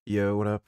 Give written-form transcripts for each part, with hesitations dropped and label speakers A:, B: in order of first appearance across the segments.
A: Yo, what up?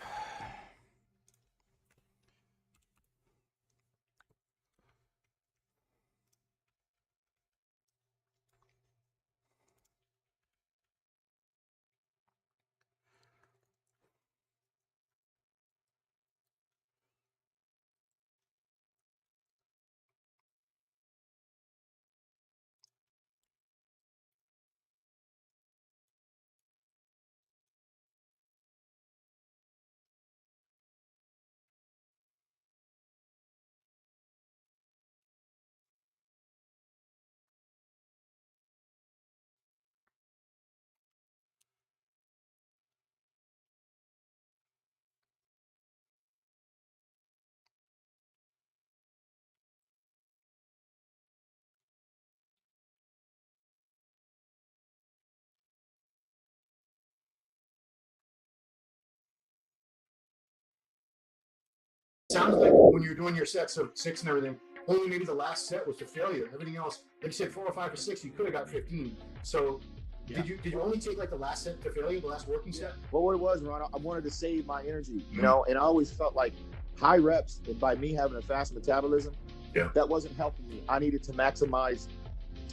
B: Sounded like when you were doing your sets of 6 and everything, only maybe the last set was the failure. Everything else, like you said, 4 or 5 or 6, you could have got 15. So
C: Yeah.
B: did you only take like the last set to failure, the last working set?
C: Well, what it was, Ron, I wanted to save my energy, you know, and I always felt like high reps, and by me having a fast metabolism, that wasn't helping me. I needed to maximize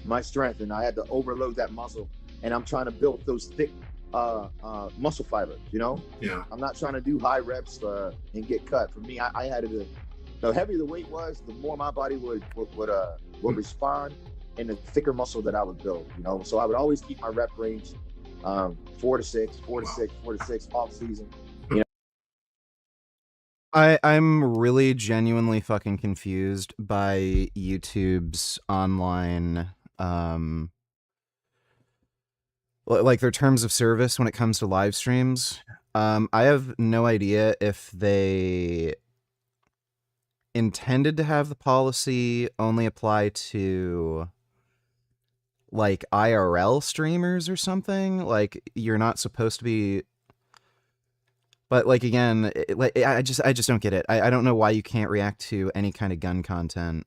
C: my strength, and I had to overload that muscle. And I'm trying to build those thick muscle fibers, you know?
B: Yeah.
C: I'm not trying to do high reps and get cut. For me, I had to, the heavier the weight was, the more my body would respond, and the thicker muscle that I would build, you know? So I would always keep my rep range 4 to 6, 4 to 6, 4 to 6 off season. You know?
A: I'm really genuinely fucking confused by YouTube's online like their terms of service when it comes to live streams. I have no idea if they intended to have the policy only apply to like IRL streamers or something. Like you're not supposed to be. But like again, I just don't get it. I don't know why you can't react to any kind of gun content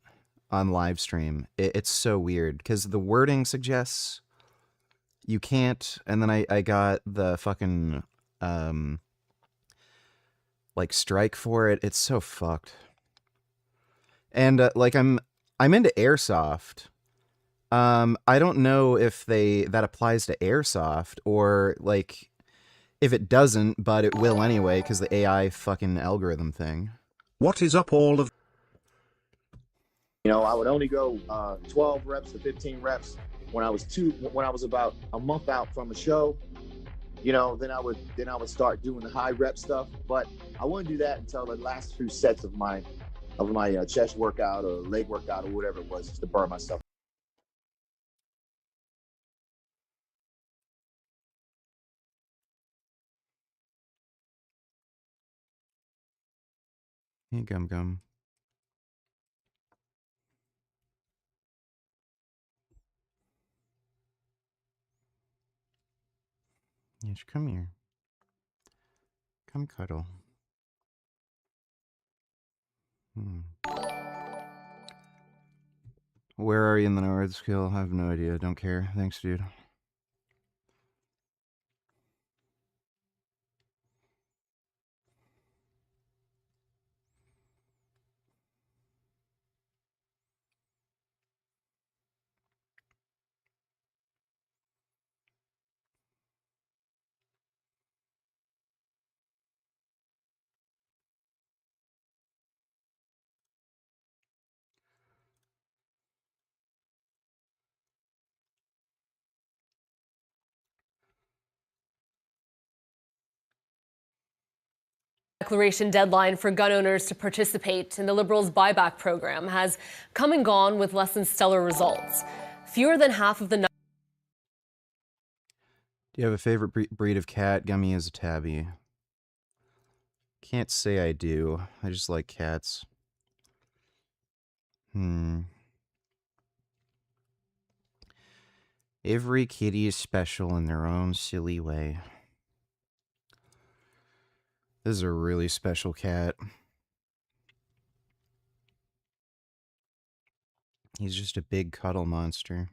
A: on live stream. It's so weird because the wording suggests you can't, and then I got the fucking like strike for it. It's so fucked. And like I'm into airsoft. I don't know if that applies to airsoft or like if it doesn't, but it will anyway because the AI fucking algorithm thing.
D: What is up all of?
C: You know, I would only go 12 reps to 15 reps when I was about a month out from a show. You know, then I would start doing the high rep stuff, but I wouldn't do that until the last few sets of my chest workout or leg workout or whatever it was, just to burn myself.
A: Hey, Gum. Yes, come here. Come cuddle. Where are you in the North skill? I have no idea. Don't care. Thanks, dude.
E: Declaration deadline for gun owners to participate in the Liberals' buyback program has come and gone with less than stellar results. Fewer than half of the.
A: Do you have a favorite breed of cat? Gummy is a tabby. Can't say I do. I just like cats. Every kitty is special in their own silly way. This is a really special cat. He's just a big cuddle monster.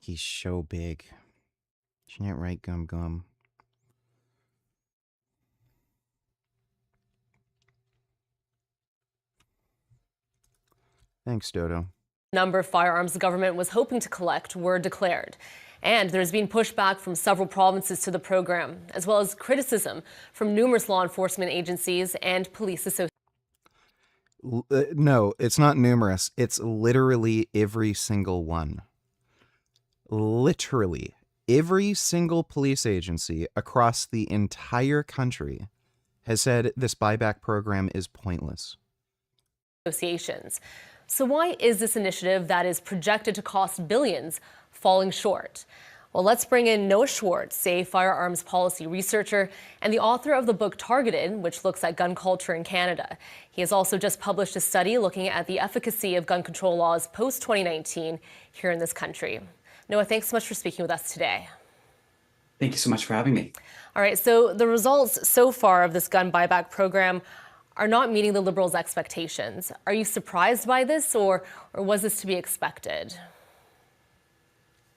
A: He's so big. Isn't that right, Gum? Thanks, Dodo.
E: Number of firearms the government was hoping to collect were declared. And there's been pushback from several provinces to the program, as well as criticism from numerous law enforcement agencies and police associations.
A: No, it's not numerous. It's literally every single one. Literally every single police agency across the entire country has said this buyback program is pointless.
E: So why is this initiative that is projected to cost billions falling short? Well, let's bring in Noah Schwartz, a firearms policy researcher and the author of the book Targeted, which looks at gun culture in Canada. He has also just published a study looking at the efficacy of gun control laws post-2019 here in this country. Noah, thanks so much for speaking with us today.
F: Thank you so much for having me.
E: All right, so the results so far of this gun buyback program are not meeting the Liberals' expectations. Are you surprised by this, or was this to be expected?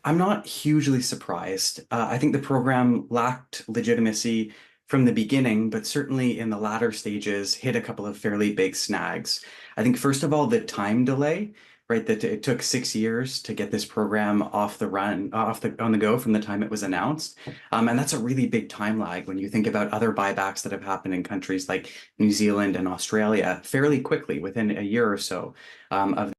F: I'm not hugely surprised. I think the program lacked legitimacy from the beginning, but certainly in the latter stages hit a couple of fairly big snags. I think, first of all, the time delay, right? That it took 6 years to get this program on the go from the time it was announced. And that's a really big time lag when you think about other buybacks that have happened in countries like New Zealand and Australia fairly quickly, within a year or so of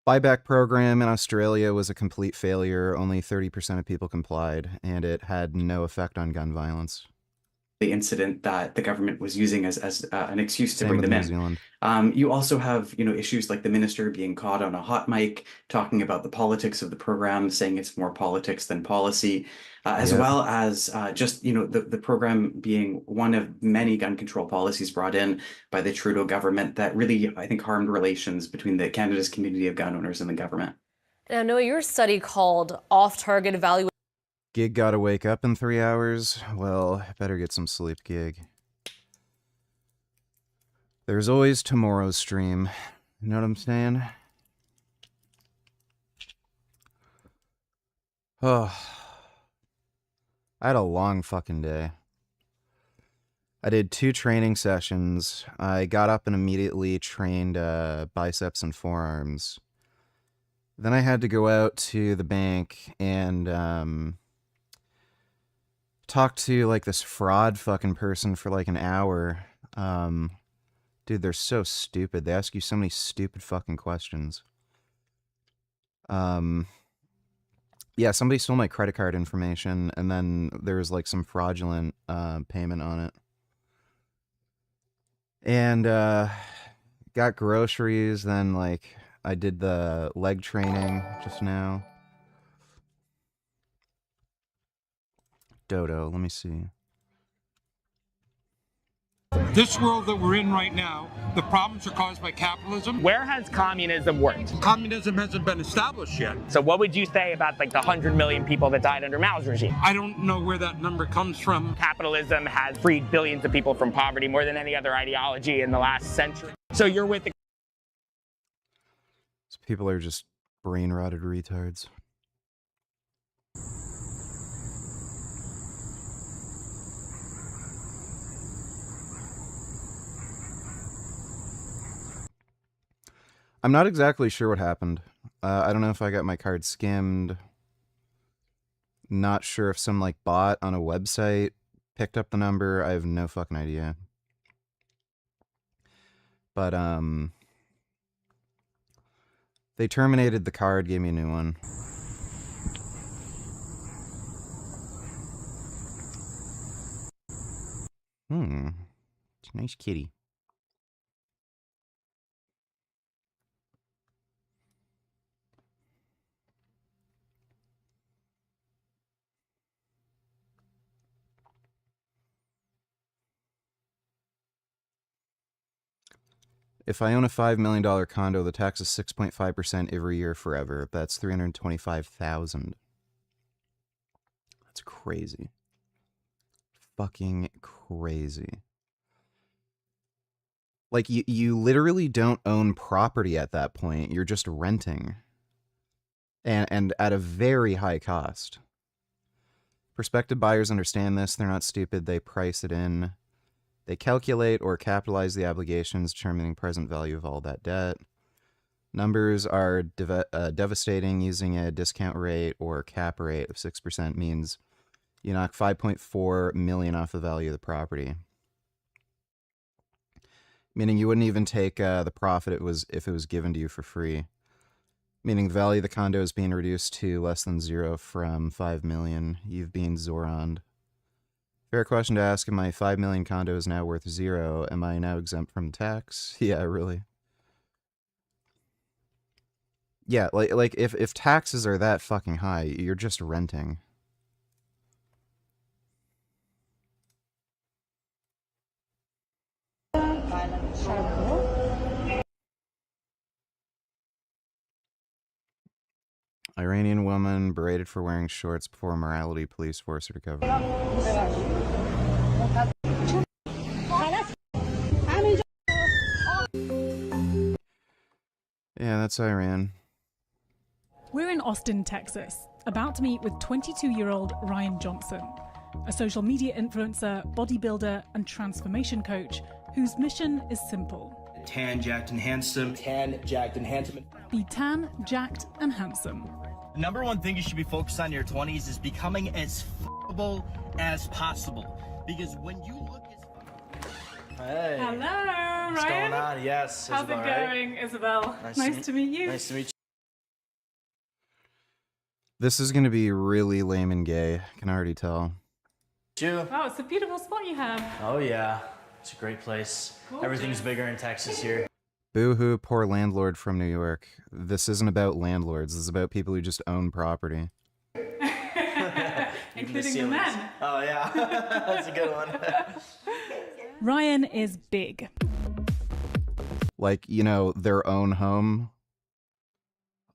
A: Buyback program in Australia was a complete failure. Only 30% of people complied, and it had no effect on gun violence.
F: the incident that the government was using as an excuse to
A: Same
F: bring
A: with
F: them
A: New
F: in.
A: Zealand.
F: You also have, issues like the minister being caught on a hot mic, talking about the politics of the program, saying it's more politics than policy, as
A: Yep.
F: well as the program being one of many gun control policies brought in by the Trudeau government that really, I think, harmed relations between the Canada's community of gun owners and the government.
E: Now, Noah, your study called Off-Target Evaluation
A: Gig gotta wake up in 3 hours? Well, I better get some sleep, Gig. There's always tomorrow's stream. You know what I'm saying? Oh. I had a long fucking day. I did 2 training sessions. I got up and immediately trained biceps and forearms. Then I had to go out to the bank and talk to like this fraud fucking person for like an hour. Dude, they're so stupid. They ask you so many stupid fucking questions. Yeah, somebody stole my credit card information, and then there was like some fraudulent payment on it. And got groceries, then like I did the leg training just now. Dodo, let me see.
G: This world that we're in right now, the problems are caused by capitalism.
H: Where has communism worked?
G: Communism hasn't been established yet.
H: So what would you say about like the 100 million people that died under Mao's regime?
G: I don't know where that number comes from.
H: Capitalism has freed billions of people from poverty more than any other ideology in the last century. So you're with the
A: So people are just brain-rotted retards. I'm not exactly sure what happened. I don't know if I got my card skimmed. Not sure if some like bot on a website picked up the number. I have no fucking idea. But they terminated the card, gave me a new one. It's a nice kitty. If I own a $5 million condo, the tax is 6.5% every year forever. That's $325,000. That's crazy. Fucking crazy. Like, you literally don't own property at that point. You're just renting. And at a very high cost. Prospective buyers understand this. They're not stupid. They price it in. They calculate or capitalize the obligations, determining present value of all that debt. Numbers are devastating. Using a discount rate or cap rate of 6% means you knock 5.4 million off the value of the property. Meaning you wouldn't even take the profit if it was given to you for free. Meaning the value of the condo is being reduced to less than 0 from 5 million. You've been Zoroned. Fair question to ask. If my 5 million condo is now worth 0, am I now exempt from tax? Yeah, really. Yeah, like if taxes are that fucking high, you're just renting. Iranian woman berated for wearing shorts before morality police force her to cover. Yeah, that's Iran.
I: We're in Austin, Texas, about to meet with 22-year-old Ryan Johnson, a social media influencer, bodybuilder, and transformation coach whose mission is simple.
J: Tan, jacked, and handsome. Tan, jacked, and handsome.
I: Be tan, jacked, and handsome.
J: The number one thing you should be focused on in your 20s is becoming as f***able as possible. Because when you look as... Hey.
I: Hello, Ryan.
J: What's going on? Yes,
I: How's
J: Isabel,
I: it going,
J: right?
I: Isabel? Nice to meet you.
J: Nice to meet you.
A: This is gonna be really lame and gay. I can already tell.
I: Wow, it's a beautiful spot you have.
J: Oh yeah, it's a great place.
I: Gorgeous.
J: Everything's bigger in Texas here.
A: Boo-hoo, poor landlord from New York. This isn't about landlords. This is about people who just own property.
I: Including the men.
J: Oh yeah, that's a good one.
I: Ryan is big.
A: Like, you know, their own home.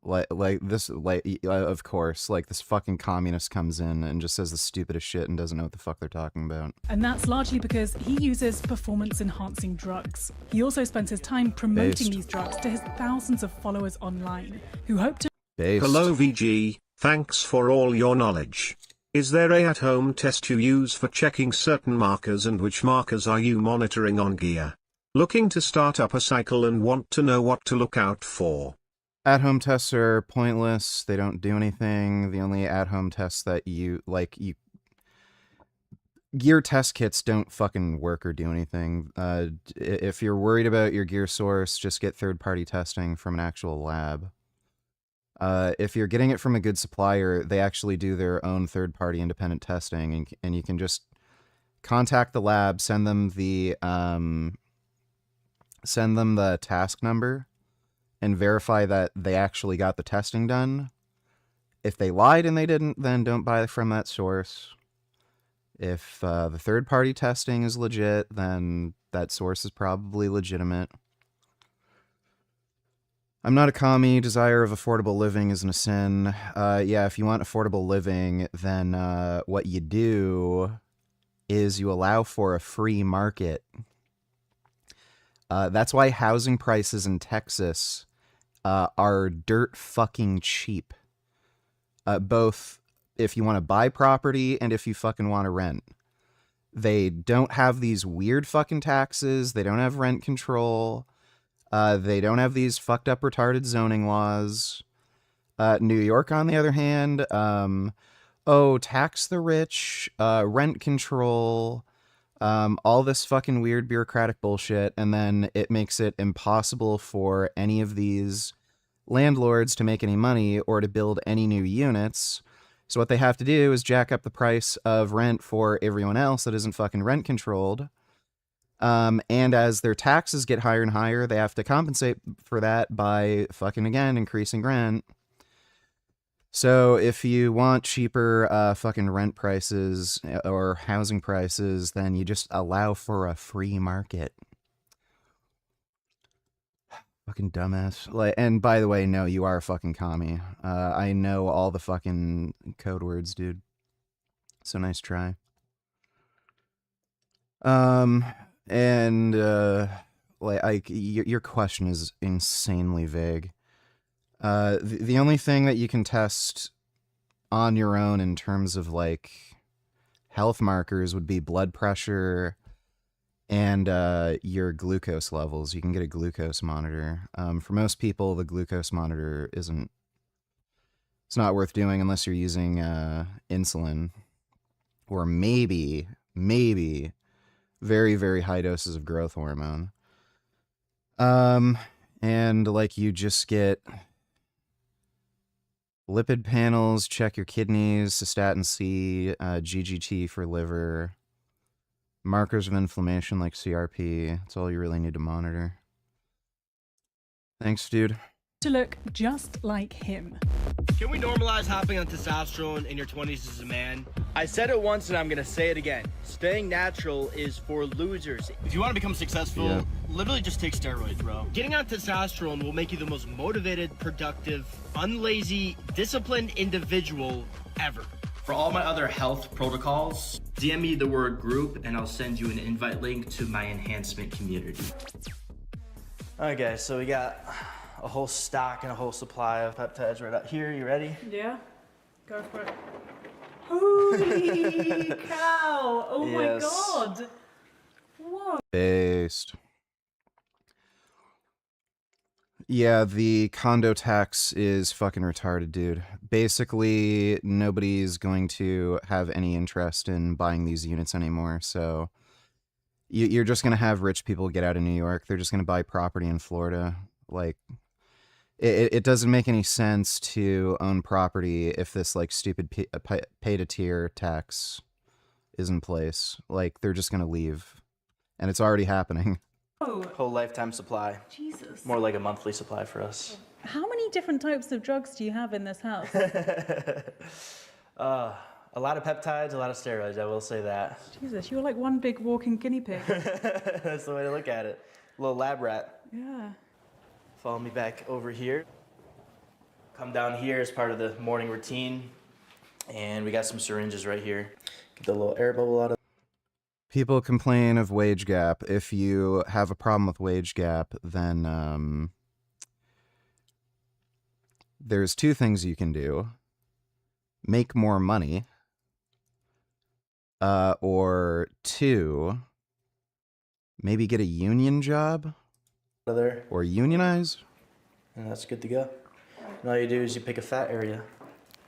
A: Like this, of course, like this fucking communist comes in and just says the stupidest shit and doesn't know what the fuck they're talking about.
I: And that's largely because he uses performance-enhancing drugs. He also spends his time promoting these drugs to his thousands of followers online, who hope to...
D: Hello VG, thanks for all your knowledge. Is there a at-home test you use for checking certain markers, and which markers are you monitoring on gear? Looking to start up a cycle and want to know what to look out for.
A: At-home tests are pointless. They don't do anything. The only at-home tests that gear test kits don't fucking work or do anything. If you're worried about your gear source, just get third-party testing from an actual lab. If you're getting it from a good supplier, they actually do their own third-party independent testing, and you can just contact the lab, send them the task number, and verify that they actually got the testing done. If they lied and they didn't, then don't buy from that source. If the third-party testing is legit, then that source is probably legitimate. I'm not a commie. Desire of affordable living isn't a sin. Yeah, if you want affordable living, then what you do is you allow for a free market. That's why housing prices in Texas are dirt fucking cheap. Both if you want to buy property and if you fucking want to rent. They don't have these weird fucking taxes. They don't have rent control. They don't have these fucked up retarded zoning laws. New York, on the other hand, tax the rich, rent control, all this fucking weird bureaucratic bullshit, and then it makes it impossible for any of these landlords to make any money or to build any new units. So what they have to do is jack up the price of rent for everyone else that isn't fucking rent controlled. And as their taxes get higher and higher, they have to compensate for that by fucking, again, increasing rent. So if you want cheaper fucking rent prices or housing prices, then you just allow for a free market. Fucking dumbass. And by the way, no, you are a fucking commie. I know all the fucking code words, dude. So nice try. Your question is insanely vague. The only thing that you can test on your own in terms of like health markers would be blood pressure and your glucose levels. You can get a glucose monitor. For most people, the glucose monitor isn't. It's not worth doing unless you're using insulin, or maybe very, very high doses of growth hormone. And like you just get lipid panels, check your kidneys, cystatin C, GGT for liver, markers of inflammation like CRP. That's all you really need to monitor. Thanks, dude.
I: To look just like him.
J: Can we normalize hopping on testosterone in your 20s as a man? I said it once and I'm gonna say it again. Staying natural is for losers. If you want to become successful, literally just take steroids, bro. Getting on testosterone will make you the most motivated, productive, unlazy, disciplined individual ever. For all my other health protocols, DM me the word group and I'll send you an invite link to my enhancement community. Alright guys, so we got a whole stock and a whole supply of peptides right out here. You ready?
I: Yeah, go for it. Holy cow! Oh my god! Whoa.
A: Based. Yeah, the condo tax is fucking retarded, dude. Basically, nobody's going to have any interest in buying these units anymore, so you're just going to have rich people get out of New York. They're just going to buy property in Florida. Like, it doesn't make any sense to own property if this, like, stupid pay-to-tier tax is in place. Like, they're just going to leave. And it's already happening.
I: Oh.
J: Whole lifetime supply.
I: Jesus.
J: More like a monthly supply for us.
I: How many different types of drugs do you have in this house?
J: A lot of peptides, a lot of steroids, I will say that.
I: Jesus, you're like one big walking guinea pig.
J: That's the way to look at it. Little lab rat.
I: Yeah.
J: Follow me back over here. Come down here as part of the morning routine. And we got some syringes right here. Get the little air bubble out of.
A: People complain of wage gap. If you have a problem with wage gap, then there's two things you can do. Make more money. Or two, maybe get a union job.
J: There.
A: Or unionize.
J: And that's good to go. And all you do is you pick a fat area.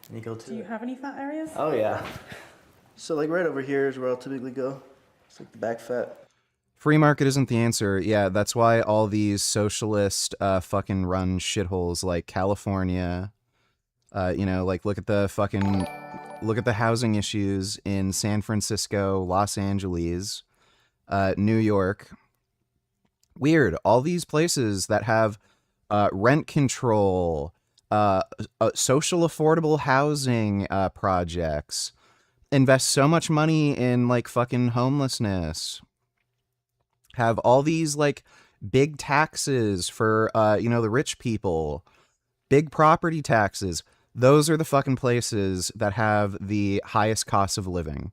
J: And you go to
I: Do you have any fat areas?
J: Oh, yeah. So, like, right over here is where I'll typically go. It's like the back fat.
A: Free market isn't the answer. Yeah, that's why all these socialist fucking run shitholes like California, like look at the housing issues in San Francisco, Los Angeles, New York. Weird. All these places that have rent control, social affordable housing projects, invest so much money in like fucking homelessness, have all these like big taxes for the rich people, big property taxes. Those are the fucking places that have the highest cost of living.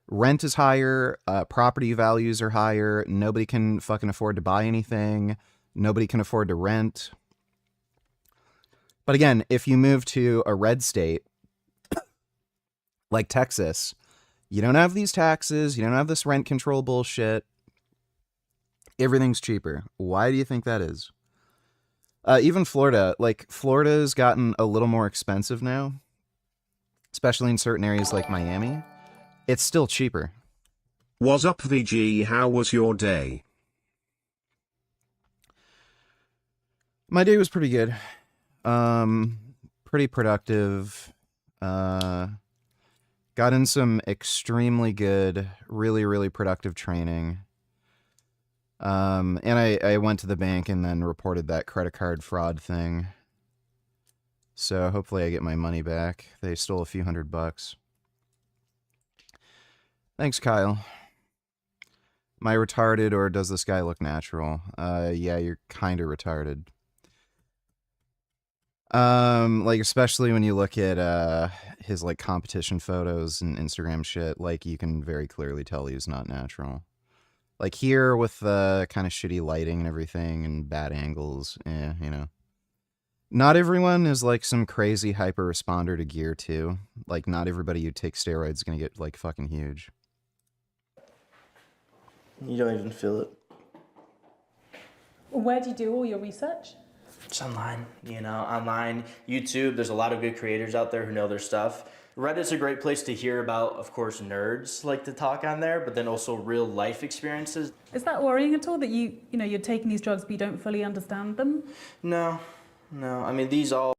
A: Rent is higher, property values are higher, nobody can fucking afford to buy anything, nobody can afford to rent. But again, if you move to a red state like Texas, you don't have these taxes, you don't have this rent control bullshit. Everything's cheaper. Why do you think that is? Even Florida, like Florida's gotten a little more expensive now, especially in certain areas like Miami. It's still cheaper.
D: What's up, VG? How was your day?
A: My day was pretty good. Pretty productive. Got in some extremely good, really, really productive training. And I went to the bank and then reported that credit card fraud thing. So hopefully I get my money back. They stole a few $100. Thanks, Kyle. Am I retarded or does this guy look natural? Yeah, you're kind of retarded. Like, especially when you look at, his, like, competition photos and Instagram shit, like, you can very clearly tell he's not natural. Like, here, with the kind of shitty lighting and everything and bad angles, Not everyone is, like, some crazy hyper responder to gear, too. Like, not everybody who takes steroids is gonna get, like, fucking huge.
J: You don't even feel it.
I: Where do you do all your research?
J: It's online, online, YouTube. There's a lot of good creators out there who know their stuff. Reddit's a great place to hear about, of course, nerds like to talk on there, but then also real life experiences.
I: Is that worrying at all that you're taking these drugs but you don't fully understand them?
J: No. I mean, these all.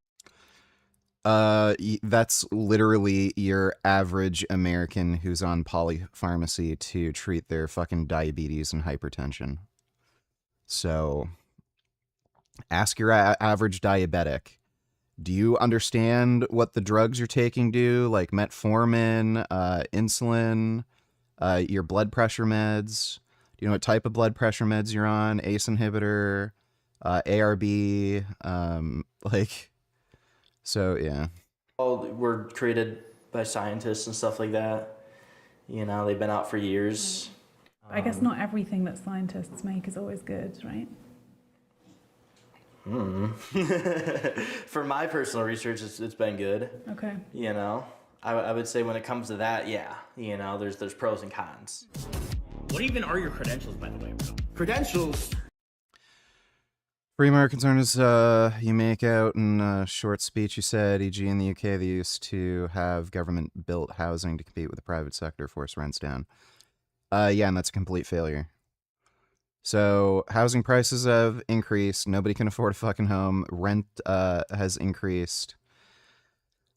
A: That's literally your average American who's on polypharmacy to treat their fucking diabetes and hypertension. So, ask your average diabetic. Do you understand what the drugs you're taking do, like metformin, insulin, your blood pressure meds? Do you know what type of blood pressure meds you're on? ACE inhibitor, ARB, so yeah.
J: All were created by scientists and stuff like that. They've been out for years.
I: I guess not everything that scientists make is always good, right?
J: For my personal research, it's been good.
I: Okay.
J: I would say when it comes to that, yeah, there's pros and cons.
K: What even are your credentials, by the way, bro?
J: Credentials?
A: Free market concern is you make out in a short speech you said, e.g. in the UK they used to have government-built housing to compete with the private sector, force rents down. Yeah, and that's a complete failure. So housing prices have increased. Nobody can afford a fucking home. Rent has increased.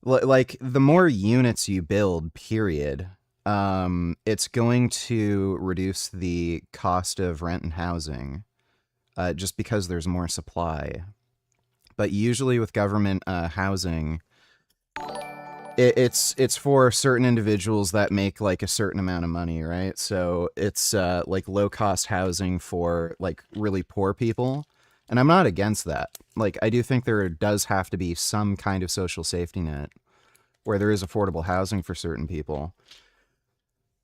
A: Like, the more units you build, period, it's going to reduce the cost of rent and housing just because there's more supply. But usually with government housing, it's for certain individuals that make like a certain amount of money, right? So it's like low cost housing for like really poor people. And I'm not against that. Like, I do think there does have to be some kind of social safety net where there is affordable housing for certain people.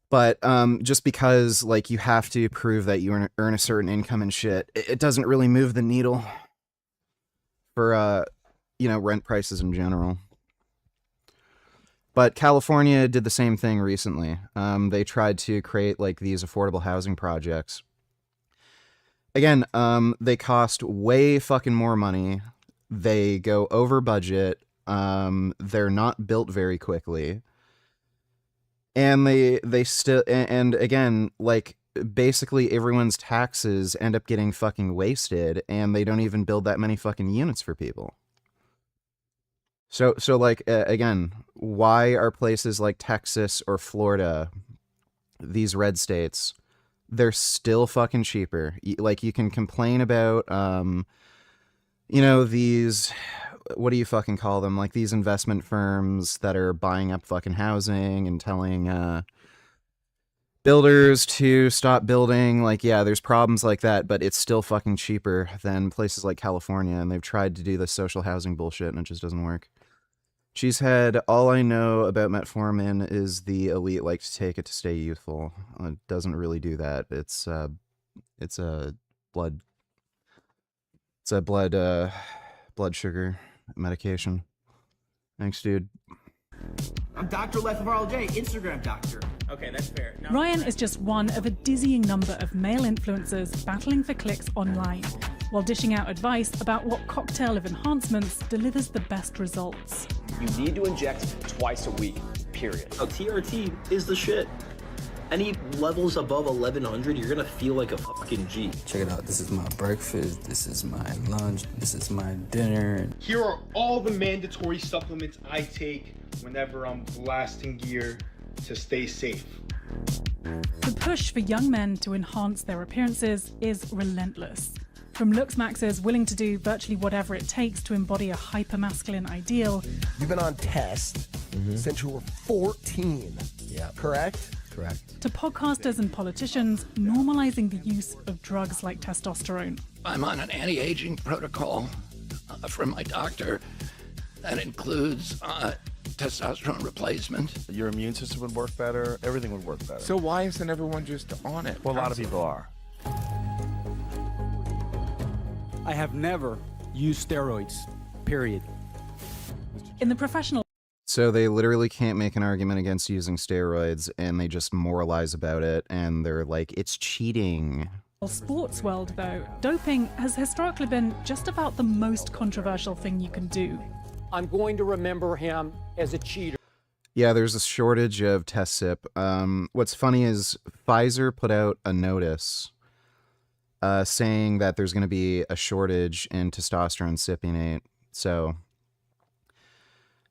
A: But just because like you have to prove that you earn a certain income and shit, it doesn't really move the needle for rent prices in general. But California did the same thing recently. They tried to create like these affordable housing projects. Again, they cost way fucking more money. They go over budget. They're not built very quickly. And they still, and again, like basically everyone's taxes end up getting fucking wasted and they don't even build that many fucking units for people. So like, again, why are places like Texas or Florida, these red states, they're still fucking cheaper? Like, you can complain about, these, what do you fucking call them? Like, these investment firms that are buying up fucking housing and telling builders to stop building. Like, yeah, there's problems like that, but it's still fucking cheaper than places like California, and they've tried to do this social housing bullshit, and it just doesn't work. Cheesehead, all I know about metformin is the elite like to take it to stay youthful. It doesn't really do that. It's a blood sugar medication. Thanks, dude.
K: I'm Dr. Life of RLJ, Instagram doctor. Okay, that's fair. No,
I: Ryan is just one of a dizzying number of male influencers battling for clicks online, while dishing out advice about what cocktail of enhancements delivers the best results.
L: You need to inject twice a week, period.
K: TRT is the shit. Any levels above 1100, you're gonna feel like a fucking G.
M: Check it out. This is my breakfast. This is my lunch. This is my dinner.
G: Here are all the mandatory supplements I take whenever I'm blasting gear to stay safe.
I: The push for young men to enhance their appearances is relentless. From looks maxers willing to do virtually whatever it takes to embody a hyper-masculine ideal.
N: You've been on test since you were 14.
M: Yeah.
N: Correct?
M: Correct.
I: To podcasters and politicians normalizing the use of drugs like testosterone.
O: I'm on an anti-aging protocol from my doctor that includes testosterone replacement.
P: Your immune system would work better. Everything would work better.
Q: So why isn't everyone just on it?
P: Well, a lot of people are.
R: I have never used steroids, period.
I: In the professional
A: So they literally can't make an argument against using steroids, and they just moralize about it, and they're like, it's cheating.
I: Sports world, though, doping has historically been just about the most controversial thing you can do.
R: I'm going to remember him as a cheater.
A: Yeah, there's a shortage of test sip. What's funny is Pfizer put out a notice saying that there's going to be a shortage in testosterone cypionate. So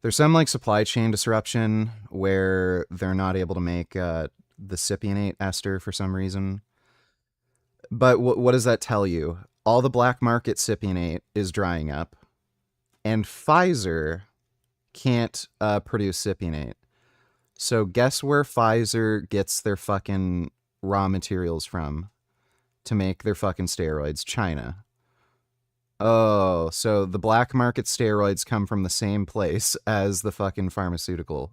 A: there's some like supply chain disruption where they're not able to make the cypionate ester for some reason. But what does that tell you? All the black market cypionate is drying up, and Pfizer can't produce cypionate. So guess where Pfizer gets their fucking raw materials from to make their fucking steroids? China. Oh, so the black market steroids come from the same place as the fucking pharmaceutical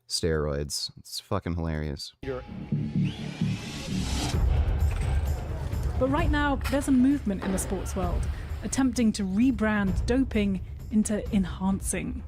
A: steroids. It's fucking hilarious.
I: But right now, there's a movement in the sports world attempting to rebrand doping into enhancing.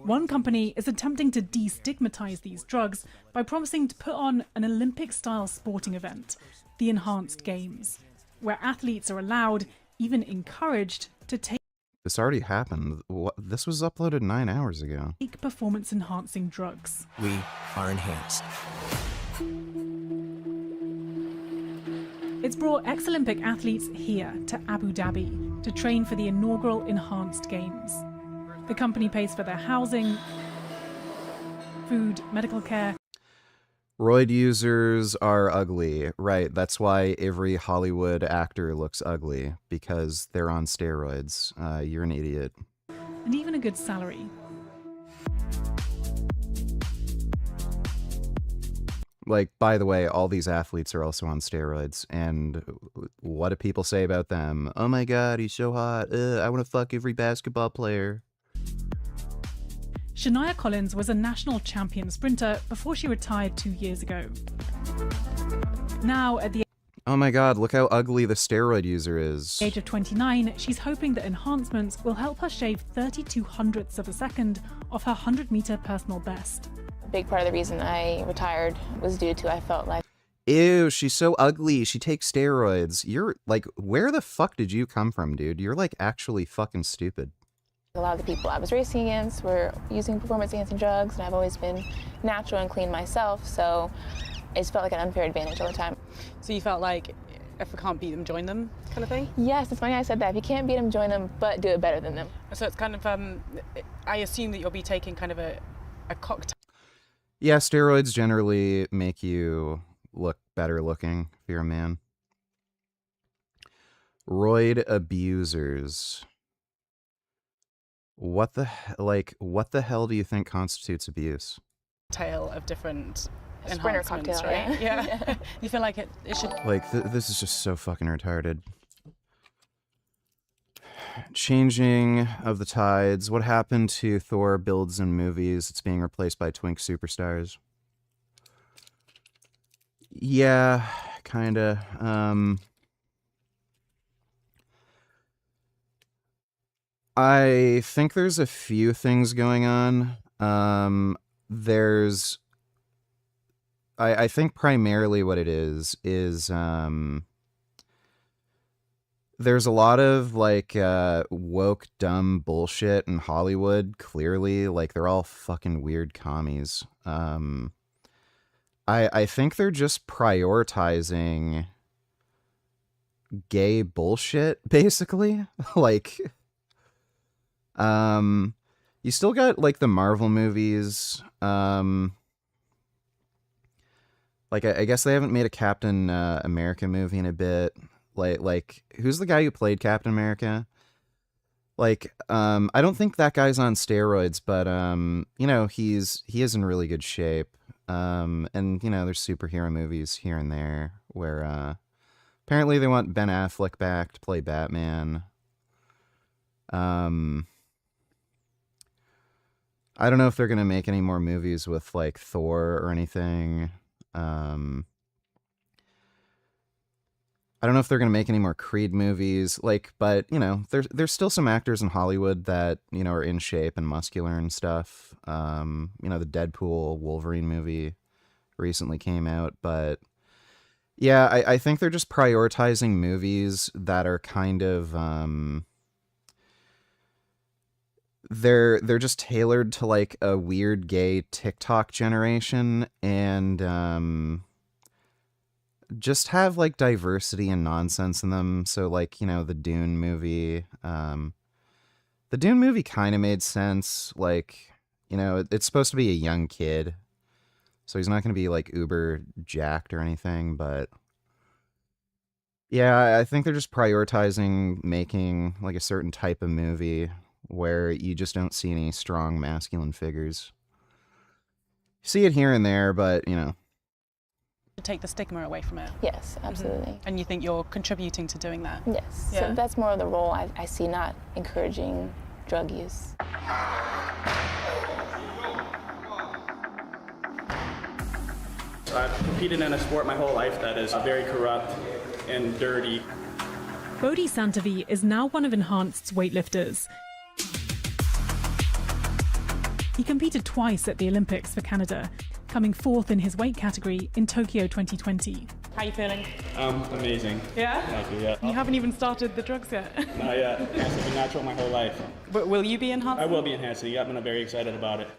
I: One company is attempting to destigmatize these drugs by promising to put on an Olympic-style sporting event, the Enhanced Games, where athletes are allowed, even encouraged, to take
A: This already happened. This was uploaded 9 hours ago.
I: performance-enhancing drugs.
N: We are enhanced.
I: It's brought ex-Olympic athletes here to Abu Dhabi to train for the inaugural Enhanced Games. The company pays for their housing, food, medical care.
A: Roid users are ugly. Right, that's why every Hollywood actor looks ugly, because they're on steroids. You're an idiot.
I: And even a good salary.
A: Like, by the way, all these athletes are also on steroids, and what do people say about them? Oh my god, he's so hot. I want to fuck every basketball player.
I: Shania Collins was a national champion sprinter before she retired 2 years ago. Now, at the
A: Oh my god, look how ugly the steroid user is.
I: age of 29, she's hoping that enhancements will help her shave 32 hundredths of a second off her 100-meter personal best.
S: A big part of the reason I retired was due to I felt like
A: Ew, she's so ugly. She takes steroids. You're like, where the fuck did you come from, dude? You're like actually fucking stupid.
S: a lot of the people I was racing against were using performance-enhancing drugs, and I've always been natural and clean myself, so it just felt like an unfair advantage all the time.
T: So you felt like if we can't beat them, join them kind of thing?
S: Yes, it's funny I said that. If you can't beat them, join them, but do it better than them.
T: So it's kind of, I assume that you'll be taking kind of a cocktail.
A: Yeah, steroids generally make you look better looking if you're a man. Roid abusers. What the hell do you think constitutes abuse?
T: Tale of different
S: A sprinter
T: enhancements,
S: cocktail,
T: right?
S: yeah.
T: You feel like it should.
A: Like, this is just so fucking retarded. Changing of the tides. What happened to Thor builds in movies? It's being replaced by twink superstars. Yeah, kinda. I think there's a few things going on. I think primarily what it is there's a lot of like woke dumb bullshit in Hollywood, clearly. Like, they're all fucking weird commies. I think they're just prioritizing gay bullshit, basically. Like, you still got like the Marvel movies. Like, I guess they haven't made a Captain America movie in a bit. Like, who's the guy who played Captain America? Like, I don't think that guy's on steroids, but you know, he is in really good shape. And you know, there's superhero movies here and there where apparently they want Ben Affleck back to play Batman. I don't know if they're gonna make any more movies with like Thor or anything. I don't know if they're going to make any more Creed movies, like, but, you know, there's still some actors in Hollywood that, you know, are in shape and muscular and stuff. You know, the Deadpool Wolverine movie recently came out, but yeah, I think they're just prioritizing movies that are kind of, they're just tailored to like a weird gay TikTok generation, and just have like diversity and nonsense in them. So like, you know, the Dune movie kind of made sense. Like, you know, it's supposed to be a young kid, so he's not going to be like uber jacked or anything, but yeah, I think they're just prioritizing making like a certain type of movie where you just don't see any strong masculine figures. You see it here and there, but, you know.
I: To take the stigma away from it.
S: Yes, absolutely.
I: Mm-hmm. And you think you're contributing to doing that?
S: Yes.
I: Yeah.
S: So that's more of the role I see, not encouraging drug use.
U: I've competed in a sport my whole life that is very corrupt and dirty.
I: Bodhi Santavi is now one of Enhanced's weightlifters. He competed twice at the Olympics for Canada, coming fourth in his weight category in Tokyo 2020.
T: How are you feeling?
U: Amazing.
T: Yeah?
U: Thank you, yeah.
T: You haven't even started the drugs yet.
U: Not yet. I've been natural my whole life.
T: But will you be enhancing?
U: I will be enhancing. Yeah, I'm very excited about it.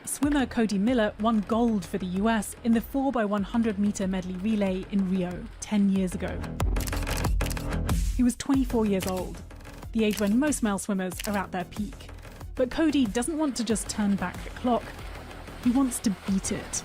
I: Swimmer Cody Miller won gold for the US in the 4x100 meter medley relay in Rio 10 years ago. He was 24 years old, the age when most male swimmers are at their peak. But Cody doesn't want to just turn back the clock. He wants to beat it.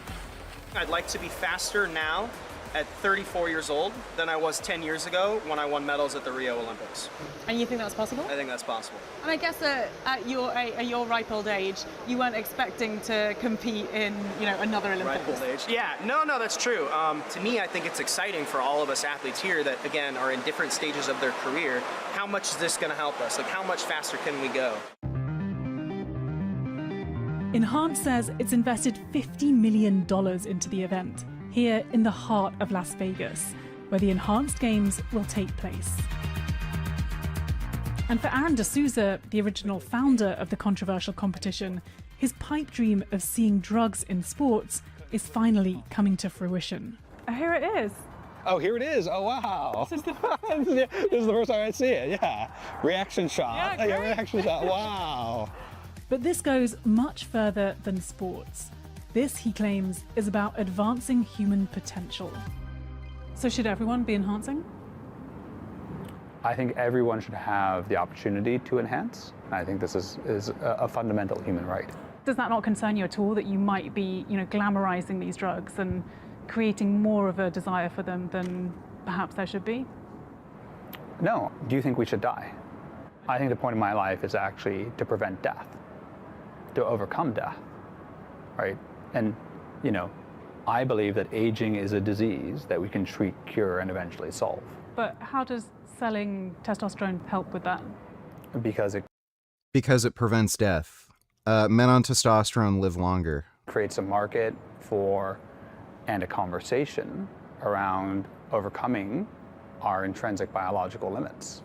J: I'd like to be faster now at 34 years old than I was 10 years ago when I won medals at the Rio Olympics.
T: And you think that's possible?
J: I think that's possible.
T: And I guess at your ripe old age, you weren't expecting to compete in, you know, another Olympics.
J: Ripe old age? Yeah, no, that's true. To me, I think it's exciting for all of us athletes here that, again, are in different stages of their career. How much is this going to help us? Like, how much faster can we go?
I: Enhance says it's invested $50 million into the event, here in the heart of Las Vegas, where the Enhanced Games will take place. And for Aaron D'Souza, the original founder of the controversial competition, his pipe dream of seeing drugs in sports is finally coming to fruition.
T: Here it is.
V: Oh, here it is. Oh, wow. This is the first time I see it. Yeah. Reaction shot.
T: Yeah,
V: reaction shot. Wow.
I: But this goes much further than sports. This, he claims, is about advancing human potential. So should everyone be enhancing?
W: I think everyone should have the opportunity to enhance. I think this is a fundamental human right.
I: Does that not concern you at all that you might be, you know, glamorizing these drugs and creating more of a desire for them than perhaps there should be?
W: No. Do you think we should die? I think the point of my life is actually to prevent death, to overcome death, right? And, you know, I believe that aging is a disease that we can treat, cure, and eventually solve.
I: But how does selling testosterone help with that?
W: Because
A: it prevents death. Men on testosterone live longer.
W: Creates a market for and a conversation around overcoming our intrinsic biological limits.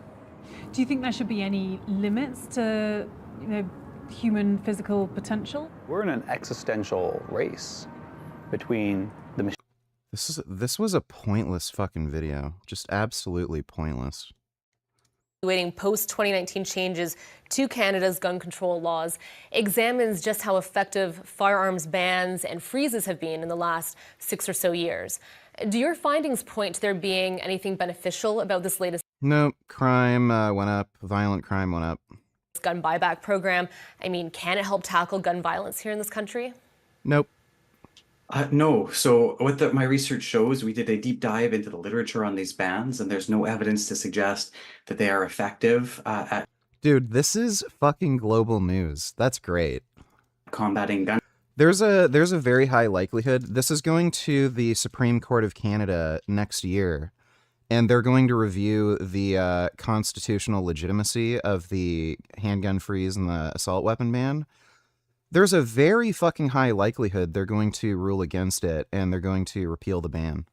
I: Do you think there should be any limits to, you know, human physical potential?
W: We're in an existential race between the machine.
A: This was a pointless fucking video. Just absolutely pointless.
E: Evaluating post-2019 changes to Canada's gun control laws examines just how effective firearms bans and freezes have been in the last 6 or so years. Do your findings point to there being anything beneficial about this latest
A: Nope. Crime went up. Violent crime went up.
E: gun buyback program? I mean, can it help tackle gun violence here in this country?
A: Nope.
F: No. So what my research shows, we did a deep dive into the literature on these bans, and there's no evidence to suggest that they are effective at
A: Dude, this is fucking global news. That's great.
F: combating gun.
A: There's a very high likelihood this is going to the Supreme Court of Canada next year, and they're going to review the constitutional legitimacy of the handgun freeze and the assault weapon ban. There's a very fucking high likelihood they're going to rule against it, and they're going to repeal the ban.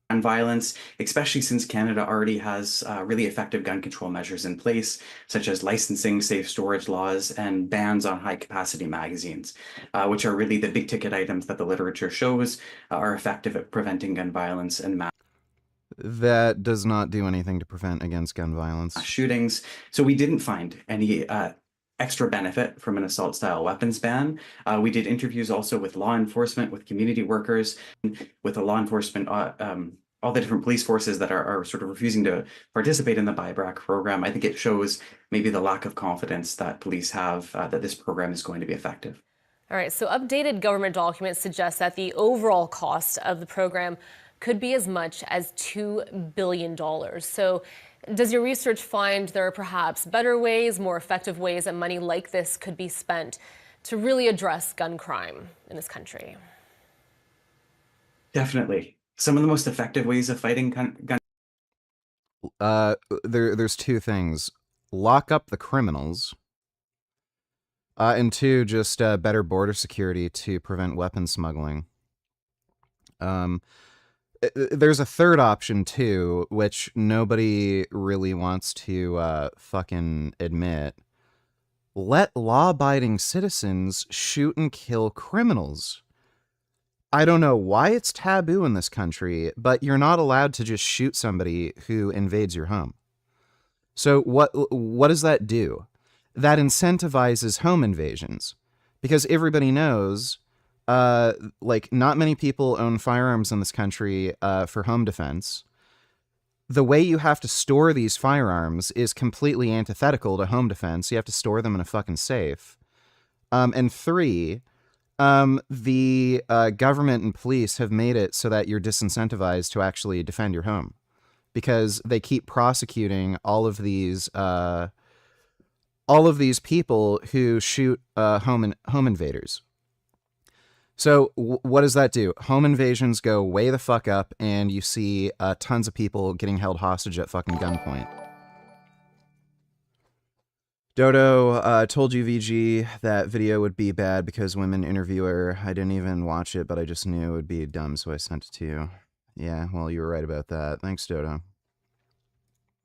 F: gun violence, especially since Canada already has really effective gun control measures in place, such as licensing, safe storage laws, and bans on high-capacity magazines, which are really the big-ticket items that the literature shows are effective at preventing gun violence and mass
A: That does not do anything to prevent against gun violence.
F: shootings. So we didn't find any extra benefit from an assault-style weapons ban. We did interviews also with law enforcement, with community workers, with the law enforcement, all the different police forces that are sort of refusing to participate in the BIBRAC program. I think it shows maybe the lack of confidence that police have that this program is going to be effective.
E: All right, so updated government documents suggest that the overall cost of the program could be as much as $2 billion. So does your research find there are perhaps better ways, more effective ways that money like this could be spent to really address gun crime in this country?
F: Definitely. Some of the most effective ways of fighting gun.
A: There's two things. Lock up the criminals. And two, just better border security to prevent weapon smuggling. There's a third option, too, which nobody really wants to fucking admit. Let law-abiding citizens shoot and kill criminals. I don't know why it's taboo in this country, but you're not allowed to just shoot somebody who invades your home. So what does that do? That incentivizes home invasions, because everybody knows, like, not many people own firearms in this country for home defense. The way you have to store these firearms is completely antithetical to home defense. You have to store them in a fucking safe. And three, the government and police have made it so that you're disincentivized to actually defend your home, because they keep prosecuting all of these people who shoot home invaders. So what does that do? Home invasions go way the fuck up, and you see tons of people getting held hostage at fucking gunpoint. Dodo told you, VG, that video would be bad because women interviewer. I didn't even watch it, but I just knew it would be dumb, so I sent it to you. Yeah, well, you were right about that. Thanks, Dodo.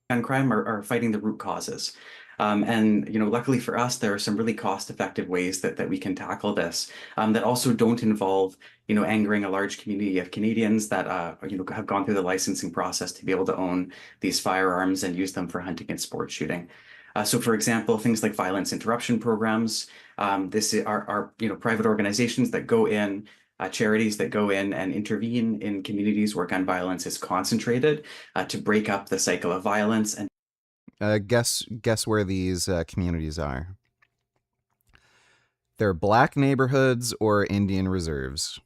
F: Gun crime are fighting the root causes. And, you know, luckily for us, there are some really cost-effective ways that we can tackle this that also don't involve, you know, angering a large community of Canadians that, you know, have gone through the licensing process to be able to own these firearms and use them for hunting and sport shooting. So, for example, things like violence interruption programs. This are you know, private organizations that go in, charities that go in and intervene in communities where gun violence is concentrated to break up the cycle of violence. And
A: guess where these communities are? They're black neighborhoods or Indian reserves.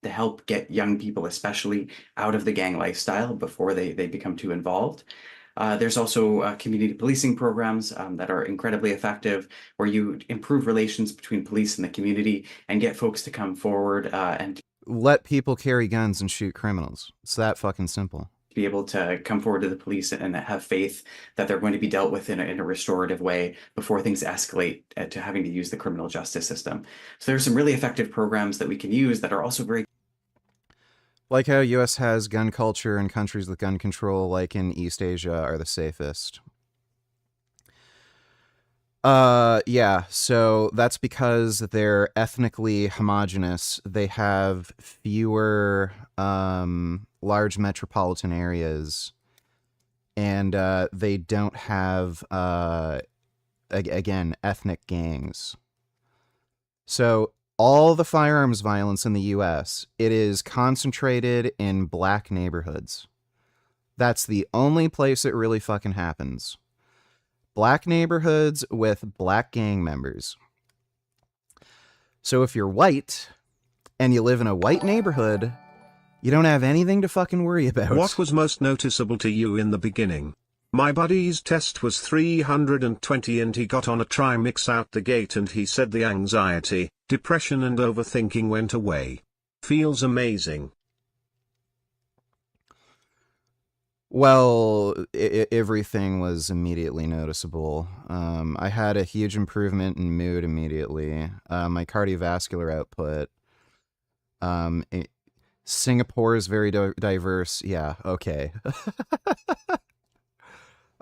F: To help get young people, especially, out of the gang lifestyle before they become too involved. There's also community policing programs that are incredibly effective, where you improve relations between police and the community and get folks to come forward and
A: let people carry guns and shoot criminals. It's that fucking simple.
F: Be able to come forward to the police and have faith that they're going to be dealt with in a restorative way before things escalate to having to use the criminal justice system. So there's some really effective programs that we can use that are also very
A: like how U.S. has gun culture and countries with gun control, like in East Asia, are the safest. Yeah, so that's because they're ethnically homogenous. They have fewer large metropolitan areas, and they don't have, again, ethnic gangs. So all the firearms violence in the U.S., it is concentrated in black neighborhoods. That's the only place it really fucking happens. Black neighborhoods with black gang members. So if you're white and you live in a white neighborhood, you don't have anything to fucking worry about.
D: What was most noticeable to you in the beginning? My buddy's test was 320 and he got on a trimix out the gate, and he said the anxiety, depression and overthinking went away. Feels amazing.
A: Well, everything was immediately noticeable. I had a huge improvement in mood immediately. My cardiovascular output Singapore is very diverse. Yeah, okay.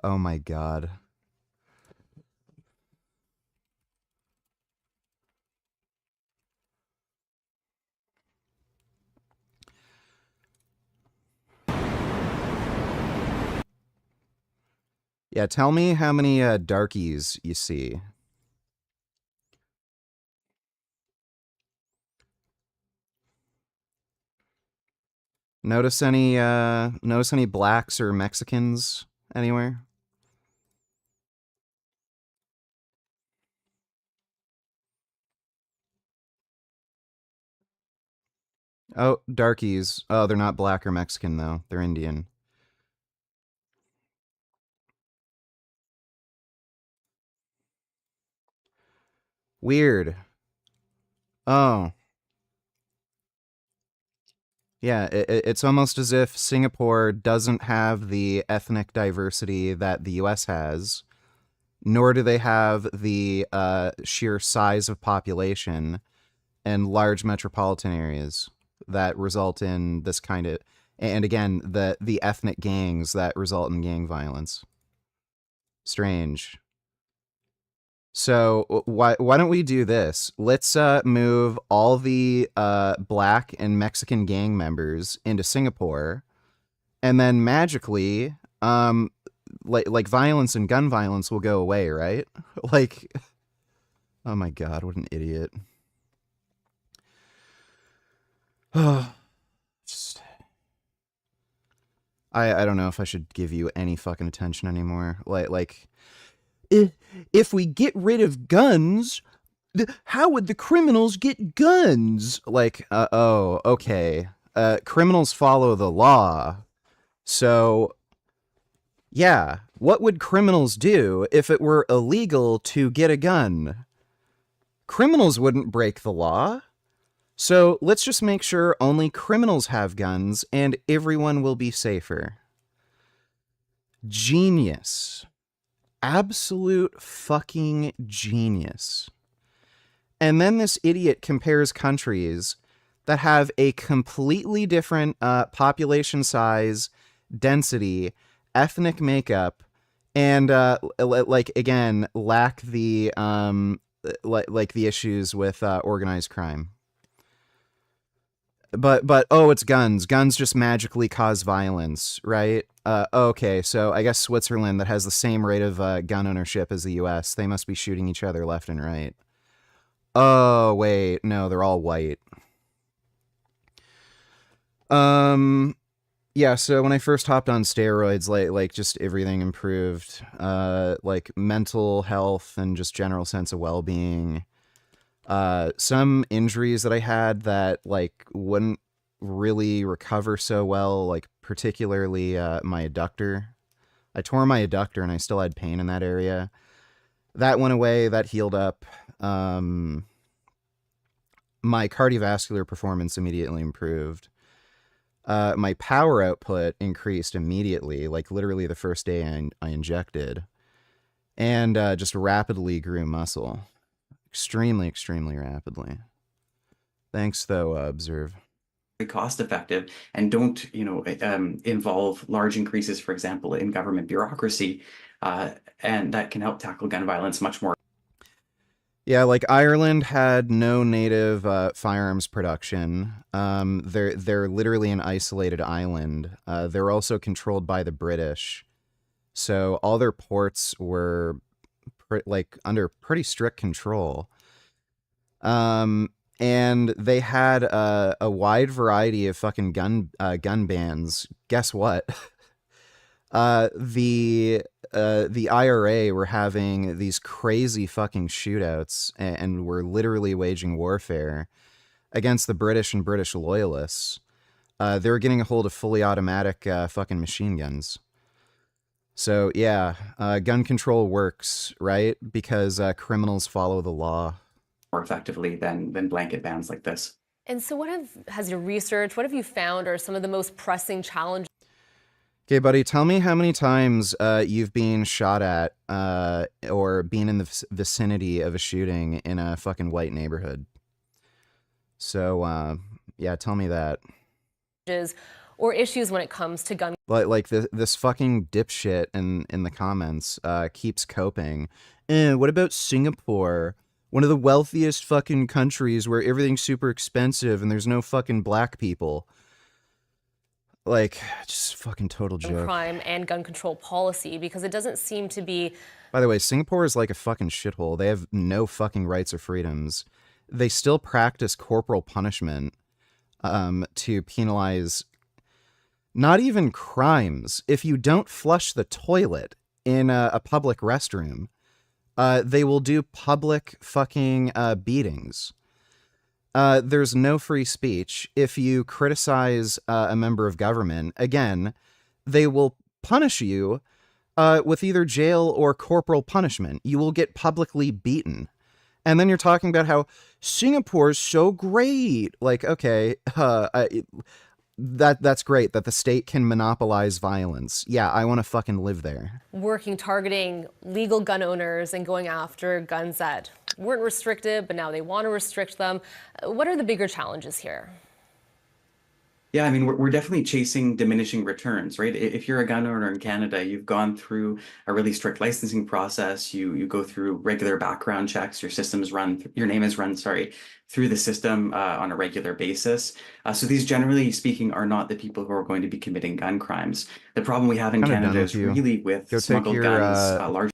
A: Oh my god. Yeah, tell me how many darkies you see. Notice any blacks or Mexicans anywhere? Oh, darkies. Oh, they're not black or Mexican though. They're Indian. Weird. Oh. Yeah, it's almost as if Singapore doesn't have the ethnic diversity that the US has, nor do they have the sheer size of population and large metropolitan areas that result in this kind of, and again, the ethnic gangs that result in gang violence. Strange. So why don't we do this? Let's move all the black and Mexican gang members into Singapore, and then magically, like violence and gun violence will go away, right? Like, oh my god, what an idiot. Just, I don't know if I should give you any fucking attention anymore. Like, if we get rid of guns, how would the criminals get guns? Like, oh, okay. Criminals follow the law. So, yeah, what would criminals do if it were illegal to get a gun? Criminals wouldn't break the law. So let's just make sure only criminals have guns and everyone will be safer. Genius. Absolute fucking genius. And then this idiot compares countries that have a completely different population size, density, ethnic makeup, and like again lack the like the issues with organized crime. But oh, it's guns. Guns just magically cause violence, right? Okay, so I guess Switzerland, that has the same rate of gun ownership as the U.S., they must be shooting each other left and right. Oh wait, no, they're all white. Yeah. So when I first hopped on steroids, like just everything improved. Like mental health and just general sense of well-being. Some injuries that I had that like wouldn't really recover so well, like particularly my adductor. I tore my adductor and I still had pain in that area. That went away, that healed up. My cardiovascular performance immediately improved. My power output increased immediately, like literally the first day I injected. And just rapidly grew muscle. Extremely, extremely rapidly. Thanks, though, Observe.
F: Cost effective and don't, involve large increases, for example, in government bureaucracy, and that can help tackle gun violence much more.
A: Yeah, like Ireland had no native firearms production. They're literally an isolated island. They're also controlled by the British, so all their ports were under pretty strict control. And they had a wide variety of fucking gun bans. Guess what? The IRA were having these crazy fucking shootouts and were literally waging warfare against the British and British loyalists. They were getting a hold of fully automatic fucking machine guns. So yeah, gun control works, right? Because criminals follow the law
F: more effectively than blanket bans like this.
E: And so what has your research, what have you found are some of the most pressing challenges?
A: Okay, buddy, tell me how many times you've been shot at or been in the vicinity of a shooting in a fucking white neighborhood. So, yeah, tell me that.
E: or issues when it comes to gun.
A: Like this fucking dipshit in the comments keeps coping. What about Singapore? One of the wealthiest fucking countries where everything's super expensive and there's no fucking black people. Like, just fucking total joke.
E: Crime and gun control policy, because it doesn't seem to be.
A: By the way, Singapore is like a fucking shithole. They have no fucking rights or freedoms. They still practice corporal punishment to penalize not even crimes. If you don't flush the toilet in a public restroom, they will do public fucking beatings. There's no free speech. If you criticize a member of government, again, they will punish you with either jail or corporal punishment. You will get publicly beaten. And then you're talking about how Singapore's so great. Like, okay, that's great that the state can monopolize violence. Yeah, I want to fucking live there.
E: Working, targeting legal gun owners and going after guns that weren't restricted, but now they want to restrict them. What are the bigger challenges here?
F: Yeah, I mean, we're definitely chasing diminishing returns, right? If you're a gun owner in Canada, you've gone through a really strict licensing process. You go through regular background checks. Your name is run, through the system on a regular basis. So these, generally speaking, are not the people who are going to be committing gun crimes. The problem we have in Canada is really with smuggled guns.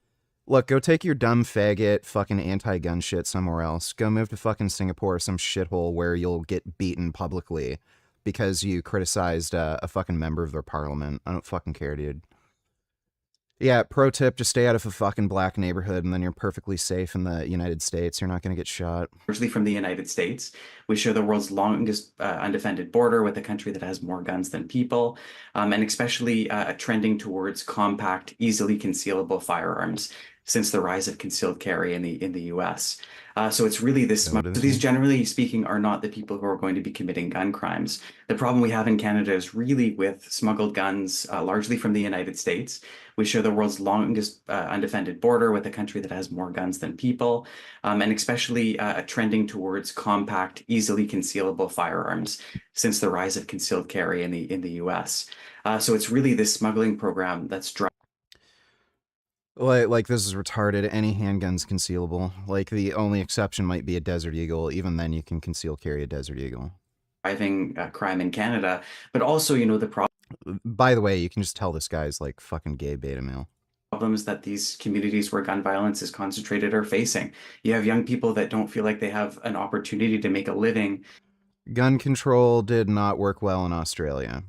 A: Look, go take your dumb faggot fucking anti-gun shit somewhere else. Go move to fucking Singapore, some shithole where you'll get beaten publicly because you criticized a fucking member of their parliament. I don't fucking care, dude. Yeah, pro tip, just stay out of a fucking black neighborhood and then you're perfectly safe in the United States. You're not going to get shot.
F: Largely from the United States. We share the world's longest undefended border with a country that has more guns than people, and especially trending towards compact, easily concealable firearms since the rise of concealed carry in the US. So it's really this. So these, generally speaking, are not the people who are going to be committing gun crimes. The problem we have in Canada is really with smuggled guns, largely from the United States. We share the world's longest undefended border with a country that has more guns than people, and especially trending towards compact, easily concealable firearms since the rise of concealed carry in the US. So it's really this smuggling program that's driving.
A: Like this is retarded. Any handgun's concealable. Like the only exception might be a Desert Eagle. Even then, you can conceal carry a Desert Eagle.
F: Driving crime in Canada, but also, the problem.
A: By the way, you can just tell this guy's like fucking gay beta male.
F: Problems that these communities where gun violence is concentrated are facing. You have young people that don't feel like they have an opportunity to make a living.
A: Gun control did not work well in Australia.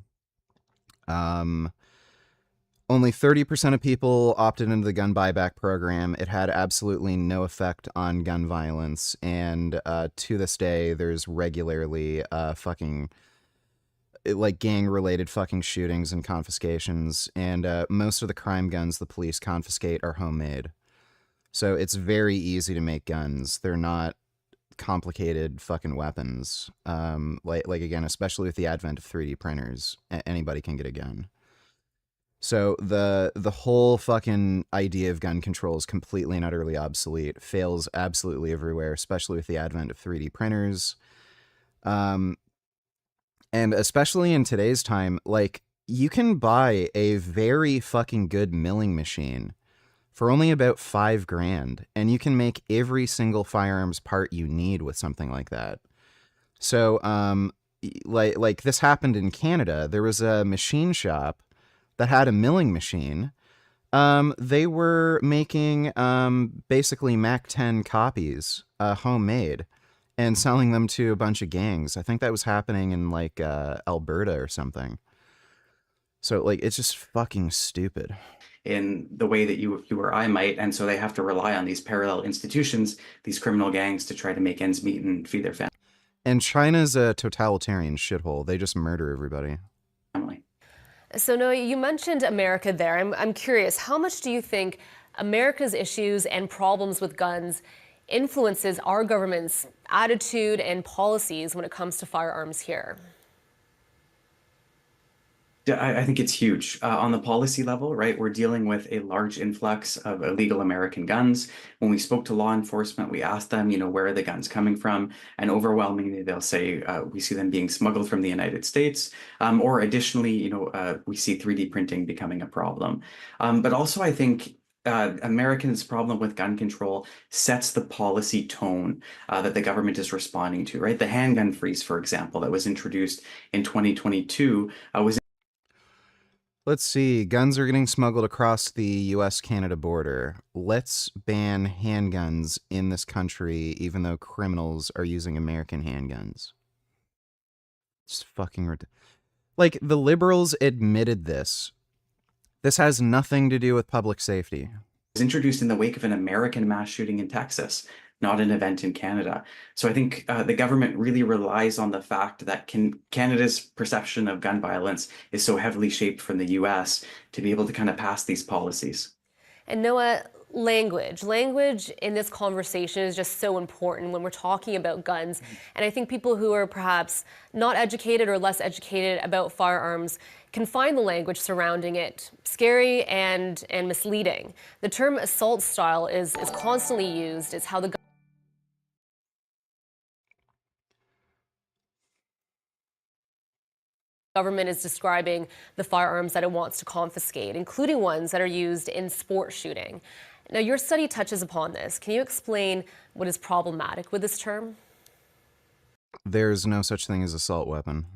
A: Only 30% of people opted into the gun buyback program. It had absolutely no effect on gun violence. And to this day, there's regularly fucking like gang-related fucking shootings and confiscations. And most of the crime guns the police confiscate are homemade. So it's very easy to make guns. They're not complicated fucking weapons. Like again, especially with the advent of 3D printers, anybody can get a gun. So the whole fucking idea of gun control is completely and utterly obsolete. Fails absolutely everywhere, especially with the advent of 3D printers. And especially in today's time, like, you can buy a very fucking good milling machine for only about $5,000, and you can make every single firearms part you need with something like that. So, like this happened in Canada. There was a machine shop that had a milling machine. They were making basically Mac 10 copies, homemade, and selling them to a bunch of gangs. I think that was happening in like Alberta or something. So like, it's just fucking stupid.
F: In the way that you or I might, and so they have to rely on these parallel institutions, these criminal gangs, to try to make ends meet and feed their family.
A: And China's a totalitarian shithole. They just murder everybody.
E: So Noah, you mentioned America there. I'm curious, how much do you think America's issues and problems with guns influences our government's attitude and policies when it comes to firearms here?
F: I think it's huge. On the policy level, right? We're dealing with a large influx of illegal American guns. When we spoke to law enforcement, we asked them, where are the guns coming from? And overwhelmingly, they'll say, we see them being smuggled from the United States. Or additionally, we see 3D printing becoming a problem. But also, I think Americans' problem with gun control sets the policy tone that the government is responding to, right? The handgun freeze, for example, that was introduced in 2022 was.
A: Let's see. Guns are getting smuggled across the US-Canada border. Let's ban handguns in this country, even though criminals are using American handguns. It's fucking like, the Liberals admitted this. This has nothing to do with public safety.
F: Was introduced in the wake of an American mass shooting in Texas, not an event in Canada. So I think the government really relies on the fact that Canada's perception of gun violence is so heavily shaped from the US to be able to kind of pass these policies.
E: And Noah, language in this conversation is just so important when we're talking about guns. And I think people who are perhaps not educated or less educated about firearms can find the language surrounding it scary and misleading. The term assault style is constantly used. It's how the government is describing the firearms that it wants to confiscate, including ones that are used in sport shooting. Now, your study touches upon this. Can you explain what is problematic with this term?
A: There's no such thing as assault weapon.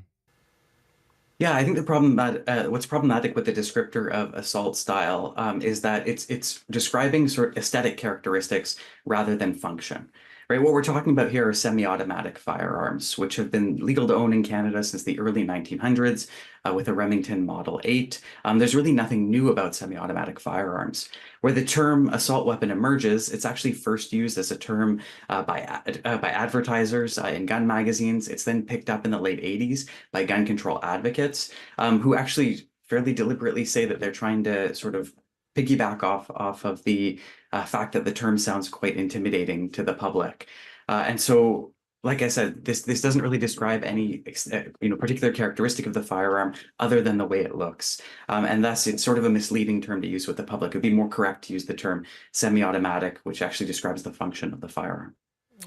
F: Yeah, I think what's problematic with the descriptor of assault style is that it's describing sort of aesthetic characteristics rather than function. Right, what we're talking about here are semi-automatic firearms, which have been legal to own in Canada since the early 1900s with a Remington Model 8. There's really nothing new about semi-automatic firearms. Where the term assault weapon emerges, it's actually first used as a term by advertisers in gun magazines. It's then picked up in the late 80s by gun control advocates who actually fairly deliberately say that they're trying to sort of piggyback off of the fact that the term sounds quite intimidating to the public. And so, like I said, this doesn't really describe any particular characteristic of the firearm other than the way it looks. And thus, it's sort of a misleading term to use with the public. It would be more correct to use the term semi-automatic, which actually describes the function of the firearm.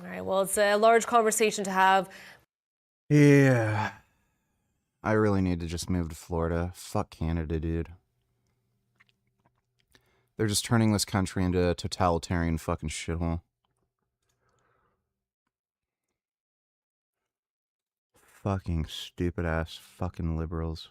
E: All right, well, it's a large conversation to have.
A: Yeah. I really need to just move to Florida. Fuck Canada, dude. They're just turning this country into a totalitarian fucking shithole. Fucking stupid ass fucking liberals.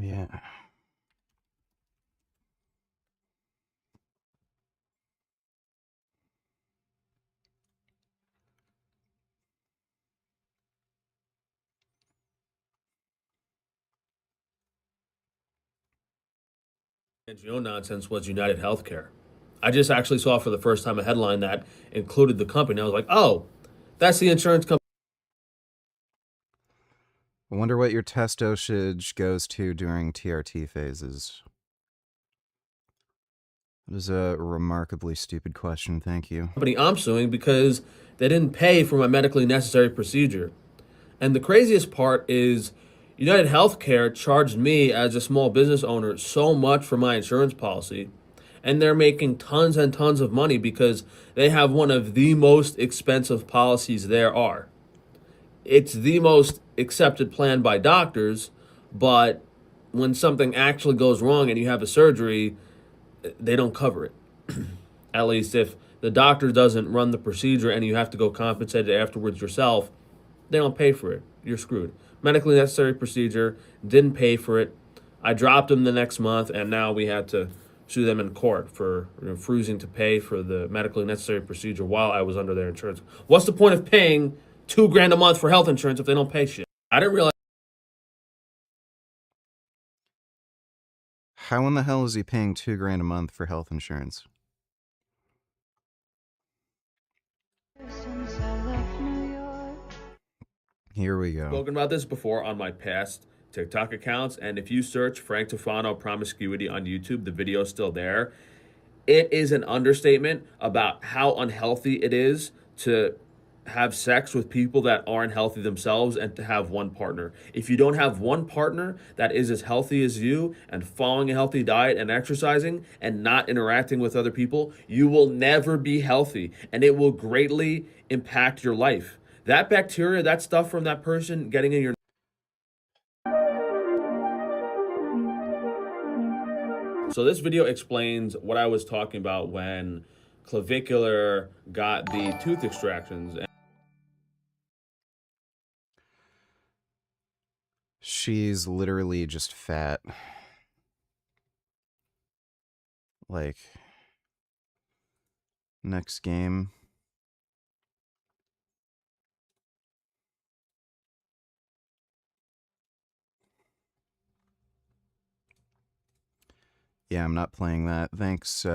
A: Yeah.
B: NGO nonsense was United Healthcare. I just actually saw for the first time a headline that included the company. I was like, oh, that's the insurance company.
A: I wonder what your test dosage goes to during TRT phases. That is a remarkably stupid question, thank you.
B: Company I'm suing because they didn't pay for my medically necessary procedure. And the craziest part is United Healthcare charged me as a small business owner so much for my insurance policy, and they're making tons and tons of money because they have one of the most expensive policies there are. It's the most accepted plan by doctors, but when something actually goes wrong and you have a surgery, they don't cover it. At least if the doctor doesn't run the procedure and you have to go compensate it afterwards yourself, they don't pay for it. You're screwed. Medically necessary procedure, didn't pay for it. I dropped them the next month, and now we had to sue them in court for refusing to pay for the medically necessary procedure while I was under their insurance. What's the point of paying $2,000 a month for health insurance if they don't pay shit? I didn't realize.
A: How in the hell is he paying $2,000 a month for health insurance? Here we go.
B: Spoken about this before on my past TikTok accounts, and if you search Frank Tufano promiscuity on YouTube, the video is still there. It is an understatement about how unhealthy it is to have sex with people that aren't healthy themselves and to have one partner. If you don't have one partner that is as healthy as you and following a healthy diet and exercising and not interacting with other people, you will never be healthy, and it will greatly impact your life. That bacteria, that stuff from that person getting in your... So this video explains what I was talking about when Clavicular got the tooth extractions.
A: She's literally just fat. Like, next game. Yeah, I'm not playing that. Thanks,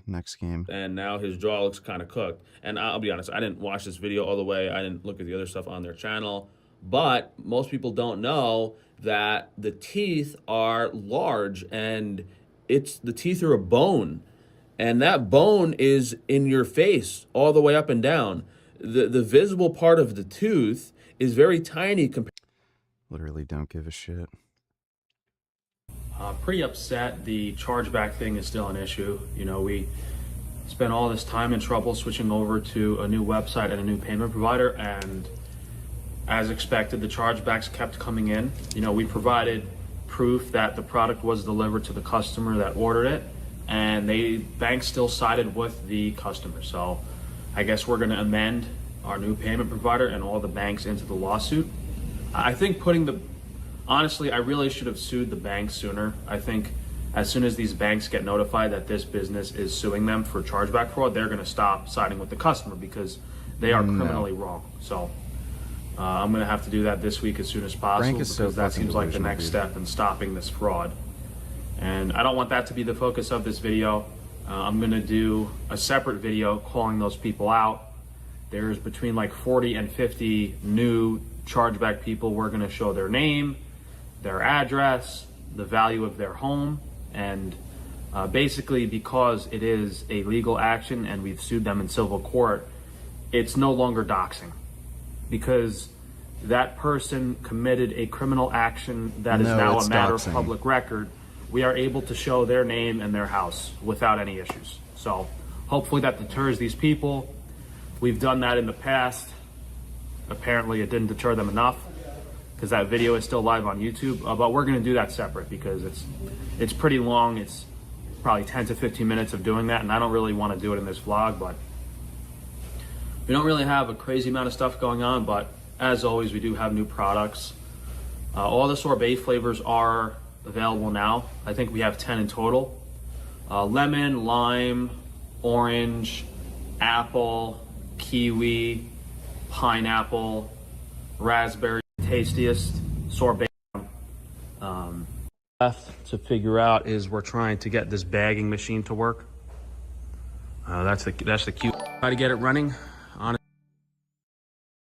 A: next game.
B: And now his jaw looks kind of cooked. And I'll be honest, I didn't watch this video all the way. I didn't look at the other stuff on their channel. But most people don't know that the teeth are large, and the teeth are a bone. And that bone is in your face all the way up and down. The visible part of the tooth is very tiny compared.
A: Literally don't give a shit.
C: Pretty upset. The chargeback thing is still an issue. You know, we spent all this time and trouble switching over to a new website and a new payment provider, and as expected, the chargebacks kept coming in. You know, we provided proof that the product was delivered to the customer that ordered it, and bank still sided with the customer. So I guess we're going to amend our new payment provider and all the banks into the lawsuit. I think honestly, I really should have sued the bank sooner. I think as soon as these banks get notified that this business is suing them for chargeback fraud, they're going to stop siding with the customer because they are criminally wrong. So I'm going to have to do that this week as soon as possible because that seems like the next step in stopping this fraud. And I don't want that to be the focus of this video. I'm going to do a separate video calling those people out. There's between like 40 and 50 new chargeback people. We're going to show their name, their address, the value of their home, and basically because it is a legal action and we've sued them in civil court, it's no longer doxing because that person committed a criminal action that is now a matter of public record. We are able to show their name and their house without any issues. So hopefully that deters these people. We've done that in the past. Apparently it didn't deter them enough because that video is still live on YouTube, but we're going to do that separate because it's pretty long. It's probably 10 to 15 minutes of doing that, and I don't really want to do it in this vlog, but we don't really have a crazy amount of stuff going on, but as always, we do have new products. All the sorbet flavors are available now. I think we have 10 in total. Lemon, lime, orange, apple, kiwi, pineapple, raspberry. Tastiest sorbet. Left to figure out is we're trying to get this bagging machine to work. That's the cue. Try to get it running.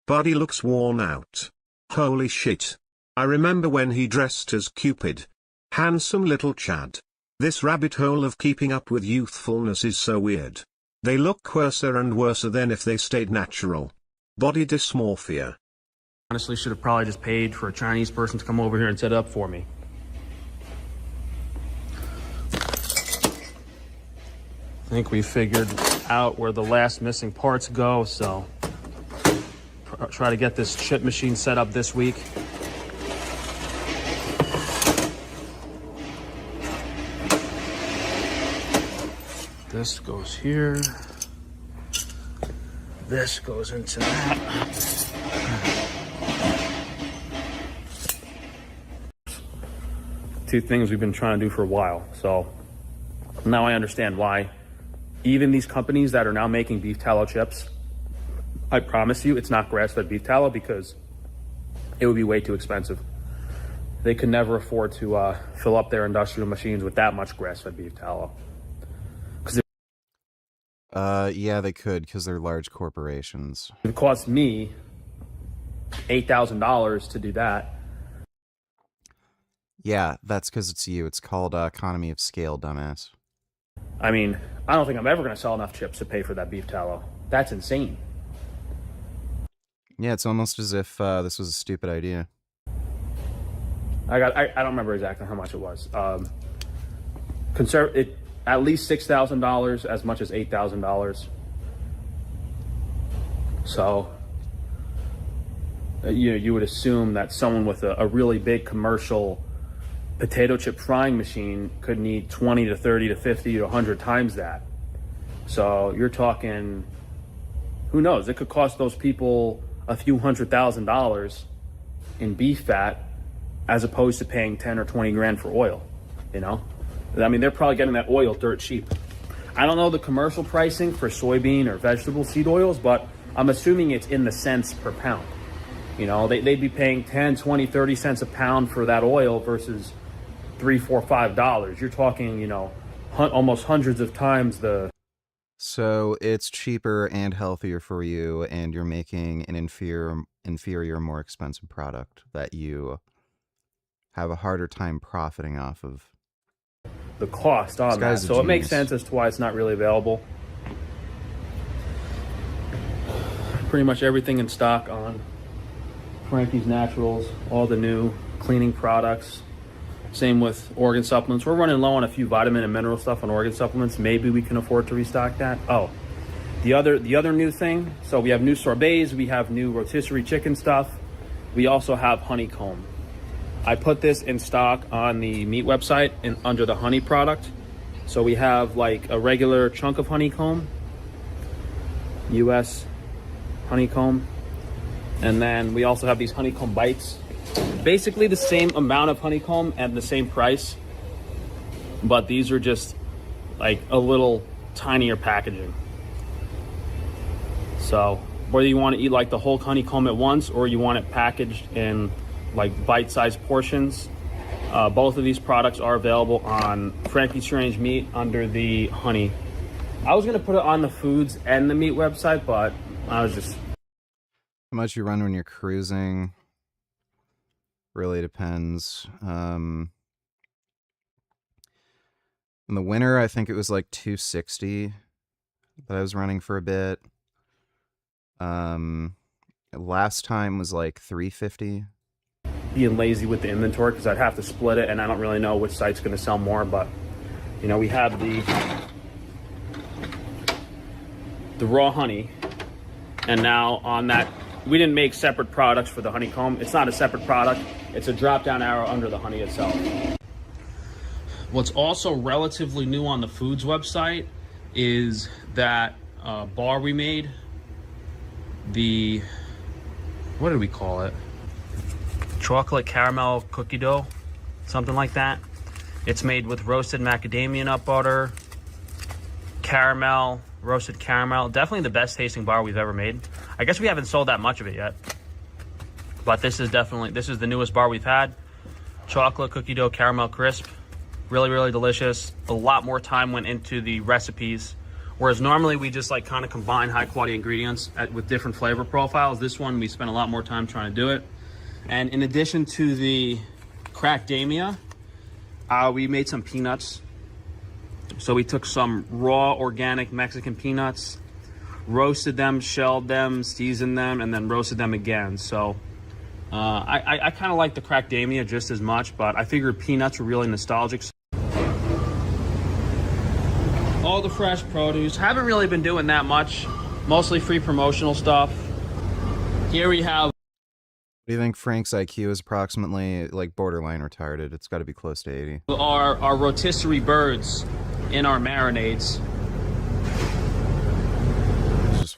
D: Buddy looks worn out. Holy shit. I remember when he dressed as Cupid. Handsome little Chad. This rabbit hole of keeping up with youthfulness is so weird. They look worser and worser than if they stayed natural. Body dysmorphia.
C: Honestly, should have probably just paid for a Chinese person to come over here and set it up for me. I think we figured out where the last missing parts go, so try to get this chip machine set up this week. This goes here. This goes into that. Two things we've been trying to do for a while, so Now I understand why even these companies that are now making beef tallow chips, I promise you it's not grass-fed beef tallow because it would be way too expensive. They could never afford to fill up their industrial machines with that much grass-fed beef tallow.
A: Yeah, they could because they're large corporations.
C: It cost me $8,000 to do that.
A: Yeah, that's because it's you. It's called economy of scale, dumbass.
C: I mean, I don't think I'm ever going to sell enough chips to pay for that beef tallow. That's insane.
A: Yeah, it's almost as if this was a stupid idea.
C: I don't remember exactly how much it was. At least $6,000, as much as $8,000. So, you would assume that someone with a really big commercial potato chip frying machine could need 20 to 30 to 50 to 100 times that. So you're talking, who knows? It could cost those people a few $100,000 in beef fat, as opposed to paying 10 or 20 grand for oil. You know, I mean, they're probably getting that oil dirt cheap. I don't know the commercial pricing for soybean or vegetable seed oils, but I'm assuming it's in the cents per pound. You know, they'd be paying 10, 20, 30 cents a pound for that oil versus $3, $4, $5. You're talking, you know, almost hundreds of times the.
A: So it's cheaper and healthier for you, and you're making an inferior, more expensive product that you have a harder time profiting off of.
C: The cost on that, so it makes sense as to why it's not really available. Pretty much everything in stock on Frankie's Naturals, all the new cleaning products. Same with organ supplements. We're running low on a few vitamin and mineral stuff on organ supplements. Maybe we can afford to restock that. Oh, the other new thing. So we have new sorbets. We have new rotisserie chicken stuff. We also have honeycomb. I put this in stock on the meat website under the honey product. So we have like a regular chunk of honeycomb, U.S. honeycomb, and then we also have these honeycomb bites. Basically the same amount of honeycomb and the same price, but these are just like a little tinier packaging. So whether you want to eat like the whole honeycomb at once or you want it packaged in like bite-sized portions, both of these products are available on Frankie's Strange Meat under the honey. I was going to put it on the foods and the meat website, but I was just...
A: How much you run when you're cruising really depends. In the winter, I think it was like 260 that I was running for a bit. Last time was like 350.
C: Being lazy with the inventory because I'd have to split it, and I don't really know which site's going to sell more. But you know, we have the raw honey, and now on that, we didn't make separate products for the honeycomb. It's not a separate product. It's a drop-down arrow under the honey itself. What's also relatively new on the foods website is that bar we made. What did we call it? Chocolate caramel cookie dough, something like that. It's made with roasted macadamia nut butter, caramel, roasted caramel. Definitely the best tasting bar we've ever made. I guess we haven't sold that much of it yet, but this is the newest bar we've had. Chocolate cookie dough caramel crisp, really, really delicious. A lot more time went into the recipes, whereas normally we just like kind of combine high quality ingredients with different flavor profiles. This one we spent a lot more time trying to do it. And in addition to the crackdamia, we made some peanuts. So we took some raw organic Mexican peanuts, roasted them, shelled them, seasoned them, and then roasted them again. So I kind of like the crackdamia just as much, but I figured peanuts were really nostalgic. All the fresh produce. Haven't really been doing that much. Mostly free promotional stuff. Here we have...
A: What do you think Frank's IQ is approximately, like, borderline retarded? It's got to be close to 80.
C: Our rotisserie birds in our marinades.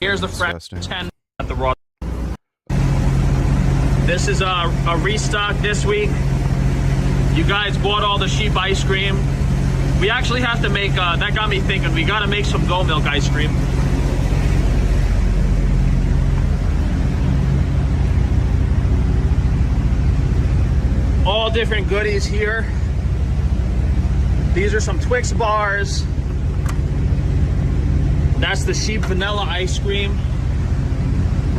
C: Here's the fresh 10 at the raw. This is a restock this week. You guys bought all the sheep ice cream.
B: We actually have to make, that got me thinking, we gotta make some Go Milk ice cream. All different goodies here. These are some Twix bars. That's the sheep vanilla ice cream.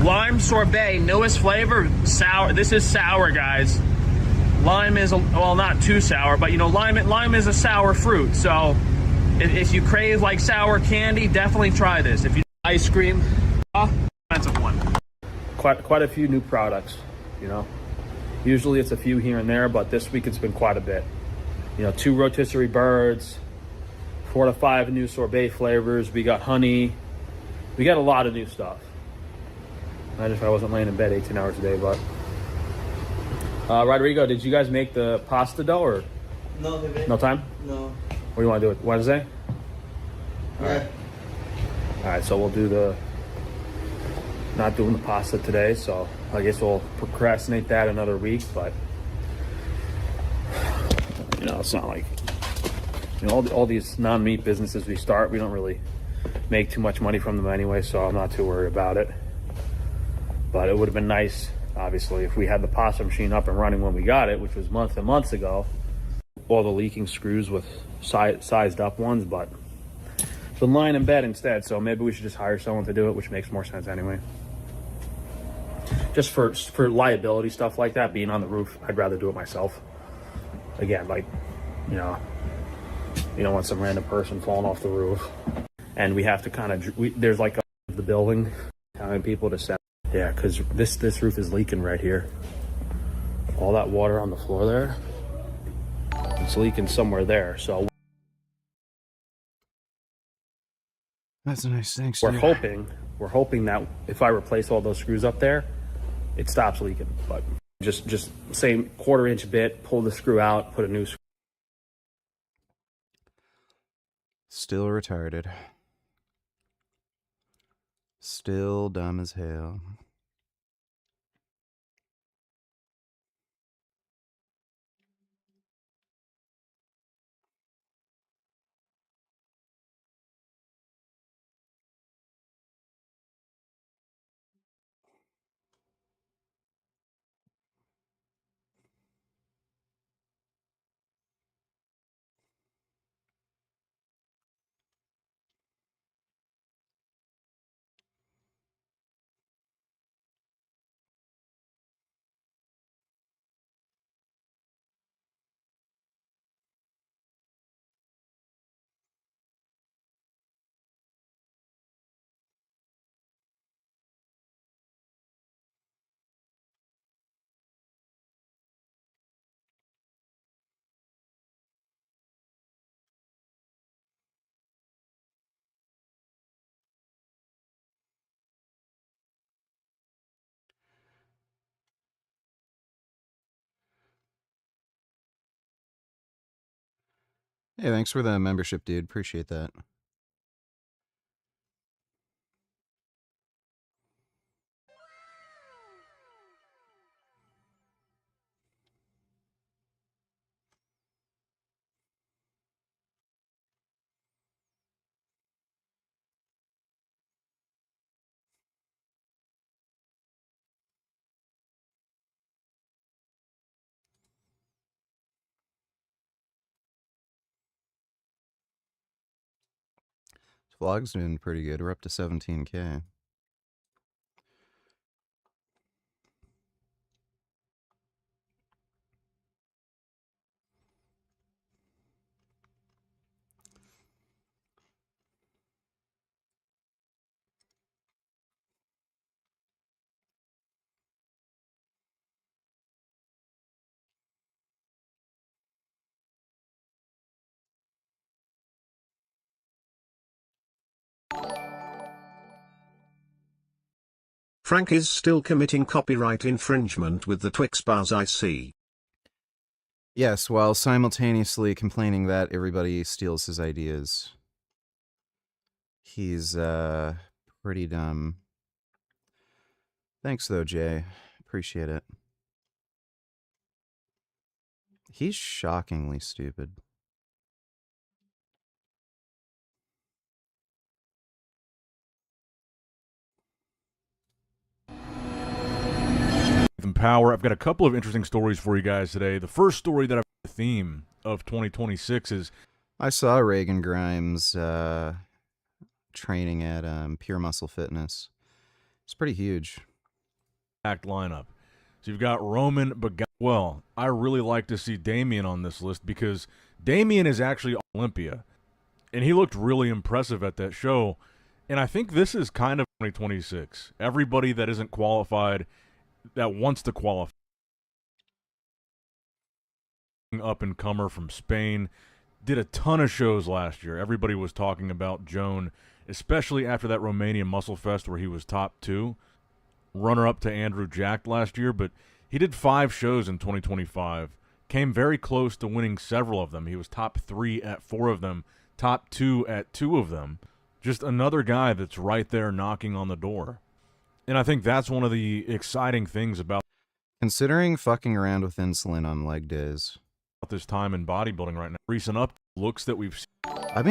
B: Lime sorbet, newest flavor, sour. This is sour, guys. Lime is, well, not too sour, but you know, lime is a sour fruit. So if you crave like sour candy, definitely try this. If you ice cream, expensive one. Quite a few new products, you know. Usually it's a few here and there, but this week it's been quite a bit. You know, 2 rotisserie birds, 4 to 5 new sorbet flavors. We got honey. We got a lot of new stuff. Imagine if I wasn't laying in bed 18 hours a day, but. Rodrigo, did you guys make the pasta dough or?
H: No, bebé.
B: No time?
H: No.
B: What do you want to do it? Wednesday?
H: Yeah.
B: All right, so we'll do not doing the pasta today, so I guess we'll procrastinate that another week, but you know, it's not like, you know, all these non-meat businesses we start, we don't really make too much money from them anyway, so I'm not too worried about it. But it would have been nice, obviously, if we had the pasta machine up and running when we got it, which was months and months ago. All the leaking screws with sized up ones, but been lying in bed instead, so maybe we should just hire someone to do it, which makes more sense anyway. Just for liability stuff like that, being on the roof, I'd rather do it myself. Again, like, you know, you don't want some random person falling off the roof. And we have to kind of, there's like the building, telling people to send. Yeah, because this roof is leaking right here. All that water on the floor there, it's leaking somewhere there. So
A: that's nice. Thanks.
B: We're hoping that if I replace all those screws up there, it stops leaking. But just same 1/4 inch bit, pull the screw out, put a new screw.
A: Still retarded. Still dumb as hell. Hey, thanks for the membership, dude. Appreciate that. Vlog's doing pretty good. We're up to 17K.
D: Frank is still committing copyright infringement with the Twix bars I see.
A: Yes, while simultaneously complaining that everybody steals his ideas. He's, pretty dumb. Thanks, though, Jay. Appreciate it. He's shockingly stupid.
G: power. I've got a couple of interesting stories for you guys today. The first story that I've the theme of 2026 is
A: I saw Reagan Grimes training at Pure Muscle Fitness. It's pretty huge.
G: Act lineup. So you've got Roman, but well, I really like to see Damian on this list because Damian is actually Olympia, and he looked really impressive at that show. And I think this is kind of 2026. Everybody that isn't qualified, that wants to qualify. Up-and-comer from Spain, did a ton of shows last year. Everybody was talking about Joan, especially after that Romanian Muscle Fest where he was top 2. Runner-up to Andrew Jack last year, but he did 5 shows in 2025. Came very close to winning several of them. He was top 3 at 4 of them, top 2 at 2 of them. Just another guy that's right there knocking on the door. And I think that's one of the exciting things about
A: considering fucking around with insulin on leg days.
G: This time in bodybuilding right now. Recent up looks that we've
A: seen. I've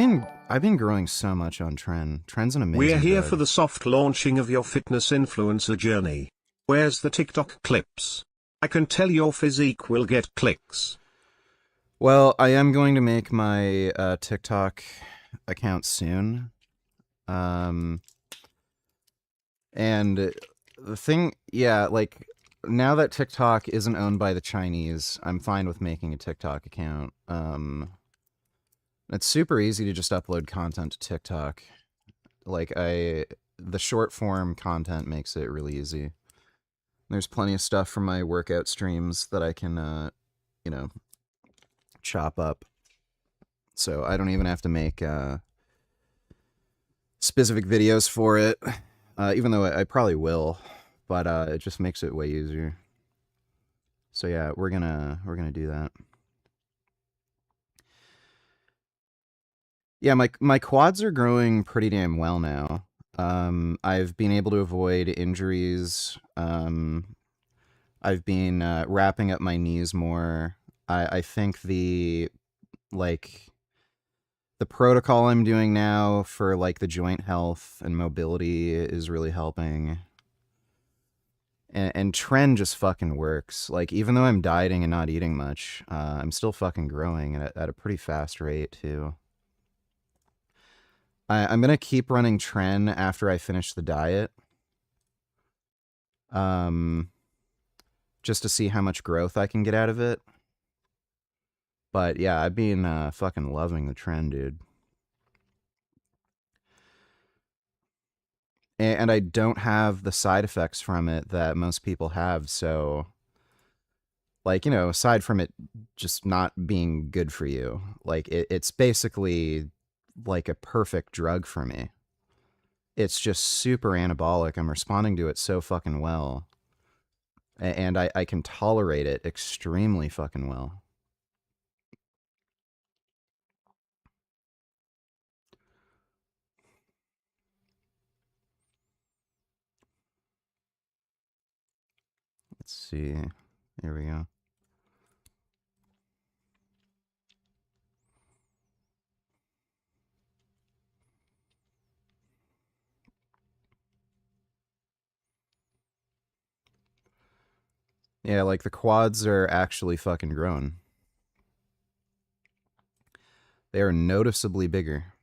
A: been growing so much on Tren. Tren's an amazing
D: We're here
A: drug.
D: for the soft launching of your fitness influencer journey. Where's the TikTok clips? I can tell your physique will get clicks.
A: Well, I am going to make my TikTok account soon. And the thing, like, now that TikTok isn't owned by the Chinese, I'm fine with making a TikTok account. It's super easy to just upload content to TikTok. Like, the short form content makes it really easy. There's plenty of stuff from my workout streams that I can, chop up. So I don't even have to make specific videos for it, even though I probably will. But it just makes it way easier. So yeah, we're gonna do that. Yeah, my quads are growing pretty damn well now. I've been able to avoid injuries. I've been wrapping up my knees more. I think the protocol I'm doing now for like the joint health and mobility is really helping. And Tren just fucking works. Like, even though I'm dieting and not eating much, I'm still fucking growing at a pretty fast rate, too. I'm going to keep running Tren after I finish the diet. Just to see how much growth I can get out of it. But, yeah, I've been fucking loving the Tren, dude. And I don't have the side effects from it that most people have, so, like, aside from it just not being good for you, like, it's basically, like, a perfect drug for me. It's just super anabolic. I'm responding to it so fucking well. And I can tolerate it extremely fucking well. Let's see. Here we go. Yeah, like the quads are actually fucking grown. They are noticeably bigger.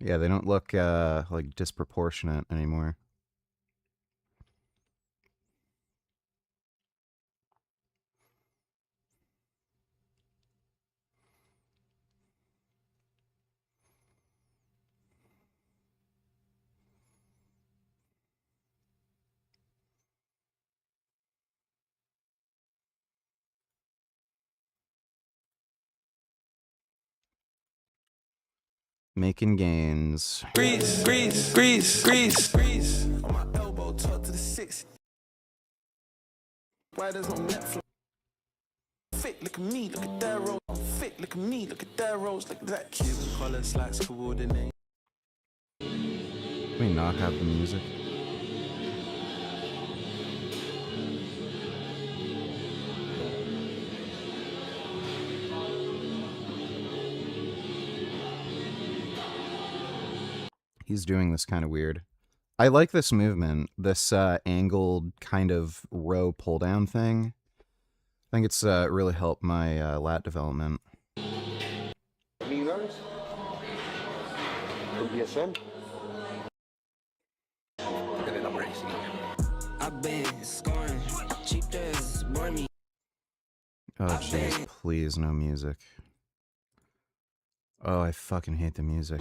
A: Yeah, they don't look like disproportionate anymore. Making gains.
K: Grease, grease, grease, grease, grease. On my elbow, talk to the 6. Why there's no Netflix? Fit, look at me, look at that rose. Fit, look at me, look at that rose, look at that kid. Color slacks coordinate.
A: Can we not have the music? He's doing this kind of weird. I like this movement, this angled kind of row pull down thing. I think it's really helped my lat development.
L: Amigos, empiecen.
K: I've been scoring cheap dress, bore me.
A: Oh jeez, please no music. Oh, I fucking hate the music.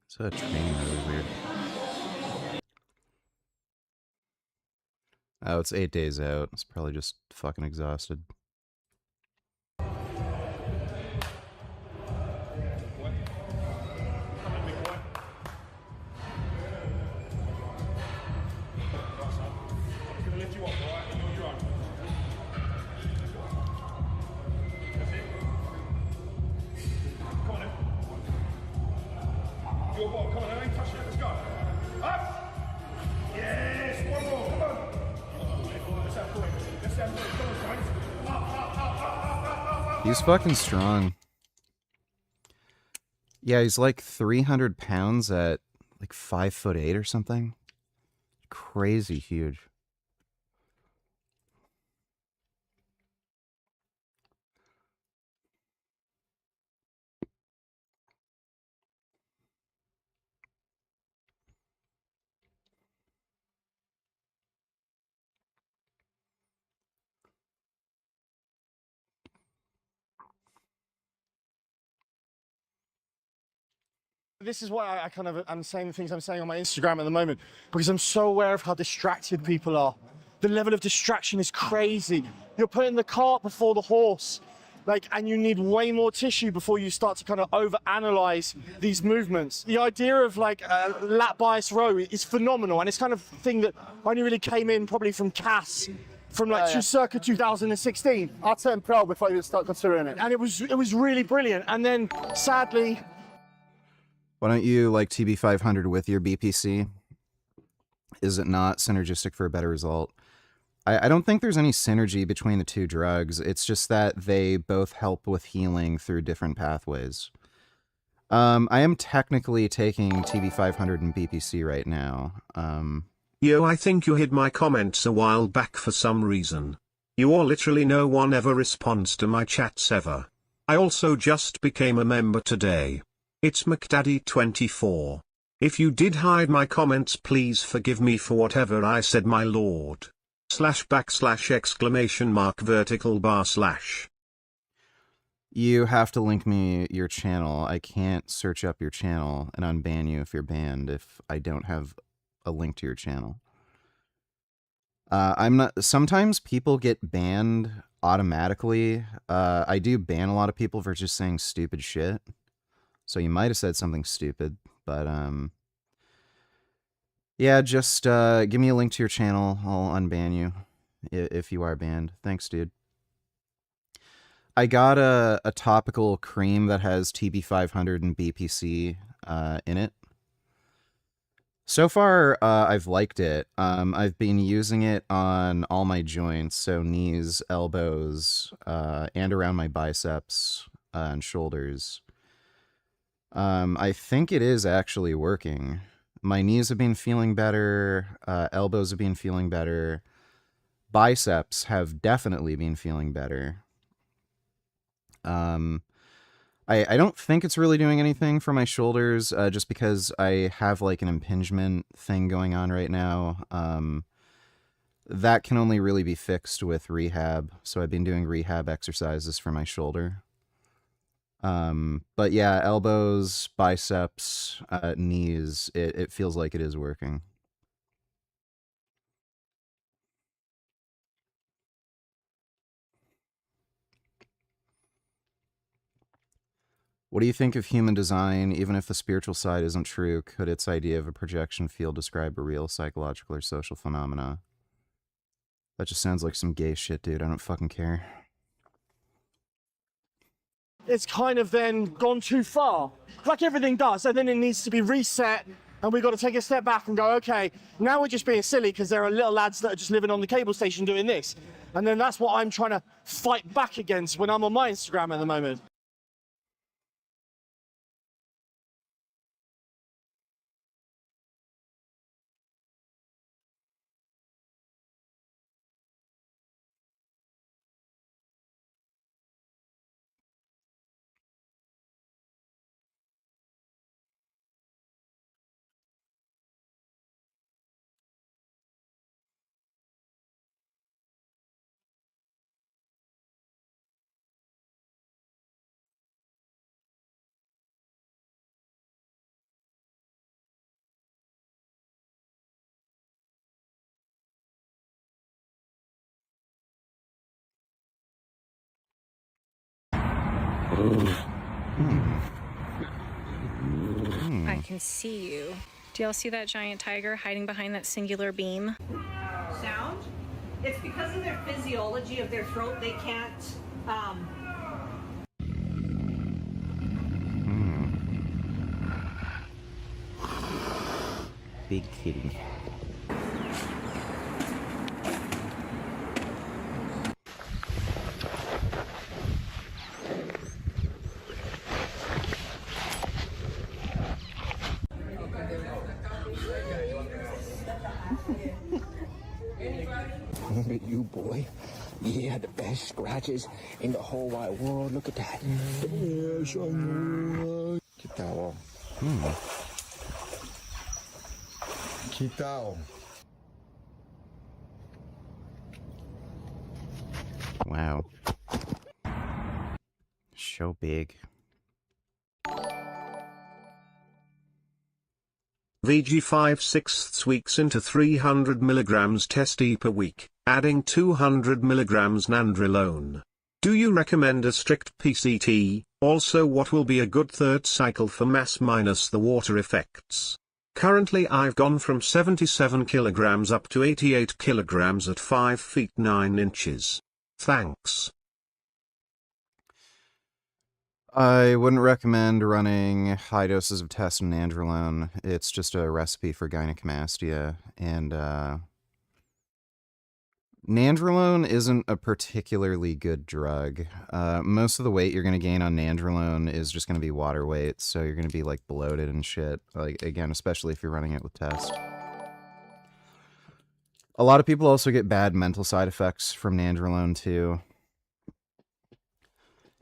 A: Is that train really weird? Oh, it's 8 days out. It's probably just fucking exhausted. He's fucking strong. Yeah, he's like 300 pounds at like 5'8" or something. Crazy huge.
M: This is why I kind of am saying the things I'm saying on my Instagram at the moment, because I'm so aware of how distracted people are. The level of distraction is crazy. You're putting the cart before the horse, and you need way more tissue before you start to kind of overanalyze these movements. The idea of lat bias row is phenomenal, and it's kind of thing that only really came in probably from Cass, from circa 2016.
V: I turned pro before I even started considering it.
M: And it was really brilliant. And then sadly,
A: why don't you like TB500 with your BPC? Is it not synergistic for a better result? I don't think there's any synergy between the two drugs. It's just that they both help with healing through different pathways. I am technically taking TB500 and BPC right now.
D: Yo, I think you hid my comments a while back for some reason. You or literally no one ever responds to my chats ever. I also just became a member today. It's McDaddy24. If you did hide my comments, please forgive me for whatever I said, my lord. // !/!
A: You have to link me your channel. I can't search up your channel and unban you if you're banned if I don't have a link to your channel. Sometimes people get banned automatically. I do ban a lot of people for just saying stupid shit. So you might have said something stupid, but yeah, just give me a link to your channel. I'll unban you if you are banned. Thanks, dude. I got a topical cream that has TB500 and BPC in it. So far, I've liked it. I've been using it on all my joints, so knees, elbows, and around my biceps and shoulders. I think it is actually working. My knees have been feeling better, elbows have been feeling better, biceps have definitely been feeling better. I don't think it's really doing anything for my shoulders, just because I have like an impingement thing going on right now. That can only really be fixed with rehab, so I've been doing rehab exercises for my shoulder. But yeah, elbows, biceps, knees, it feels like it is working. What do you think of human design? Even if the spiritual side isn't true, could its idea of a projection field describe a real psychological or social phenomena? That just sounds like some gay shit, dude. I don't fucking care.
M: it's kind of then gone too far, like everything does, and then it needs to be reset And we've got to take a step back and go, okay, now we're just being silly because there are little lads that are just living on the cable station doing this. And then that's what I'm trying to fight back against when I'm on my Instagram at the moment.
L: I can see you. Do y'all see that giant tiger hiding behind that singular beam?
O: Sound? It's because of their physiology of their throat, they can't,
A: Big kitty.
N: Look at you, boy. Yeah, the best scratches in the whole wide world. Look at that. Yeah, son. Quitao. Quitao.
A: Wow. So big.
D: VG 5/6 weeks into 300 mg testi per week, adding 200 mg nandrolone. Do you recommend a strict PCT? Also, what will be a good third cycle for mass minus the water effects? Currently I've gone from 77 kg up to 88 kg at 5 feet 9 inches. Thanks.
A: I wouldn't recommend running high doses of test and nandrolone. It's just a recipe for gynecomastia, and nandrolone isn't a particularly good drug. Most of the weight you're going to gain on nandrolone is just going to be water weight, so you're going to be like bloated and shit. Like, again, especially if you're running it with test. A lot of people also get bad mental side effects from nandrolone too.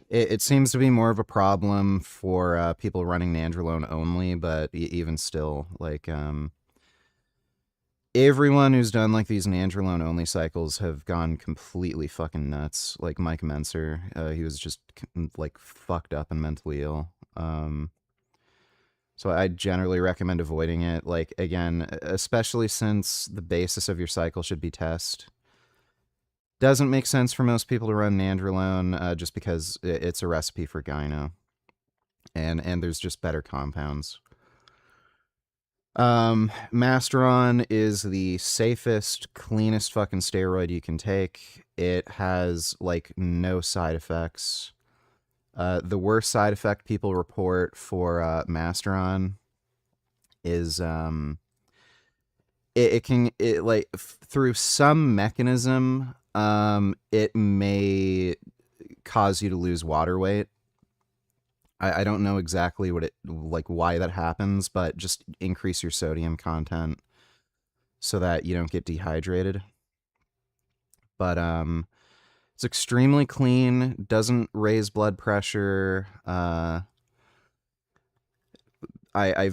A: It seems to be more of a problem for people running nandrolone only, but even still, like, everyone who's done, like, these nandrolone only cycles have gone completely fucking nuts. Like, Mike Menser, he was just, like, fucked up and mentally ill. So I generally recommend avoiding it. Like, again, especially since the basis of your cycle should be test. Doesn't make sense for most people to run nandrolone just because it's a recipe for gyno. And there's just better compounds. Masteron is the safest, cleanest fucking steroid you can take. It has, like, no side effects. The worst side effect people report for Masteron is through some mechanism it may cause you to lose water weight. I don't know exactly why that happens, but just increase your sodium content so that you don't get dehydrated. But it's extremely clean, doesn't raise blood pressure. I've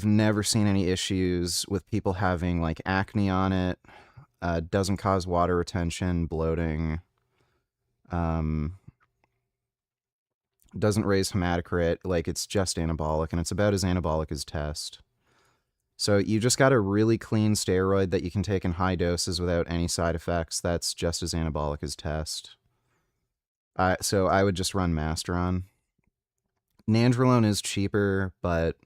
A: never seen any issues with people having, like, acne on it. Doesn't cause water retention, bloating. Doesn't raise hematocrit. Like, it's just anabolic, and it's about as anabolic as test. So you just got a really clean steroid that you can take in high doses without any side effects. That's just as anabolic as test. So I would just run Masteron. Nandrolone is cheaper, but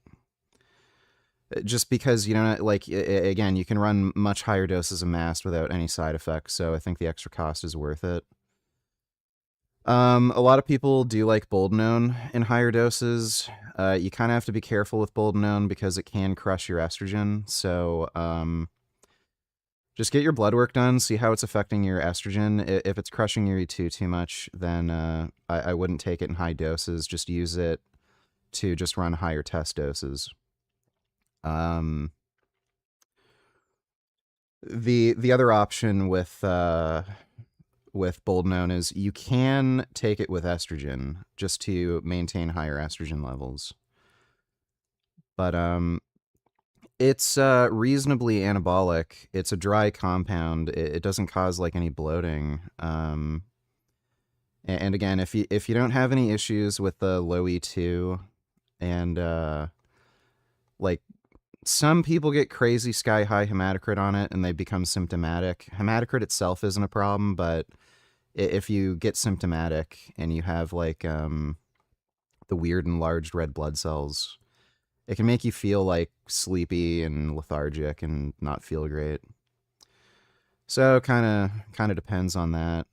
A: just because, you know, like, again, you can run much higher doses of Mast without any side effects, so I think the extra cost is worth it. A lot of people do like boldenone in higher doses. You kind of have to be careful with boldenone because it can crush your estrogen. So just get your blood work done, see how it's affecting your estrogen. If it's crushing your E2 too much, then I wouldn't take it in high doses. Just use it to just run higher test doses. The other option with boldenone is you can take it with estrogen just to maintain higher estrogen levels. But it's reasonably anabolic. It's a dry compound. It doesn't cause like any bloating. And again, if you don't have any issues with the low E2 and like some people get crazy sky high hematocrit on it and they become symptomatic. Hematocrit itself isn't a problem, but if you get symptomatic and you have like the weird enlarged red blood cells, it can make you feel like sleepy and lethargic and not feel great. So kind of depends on that.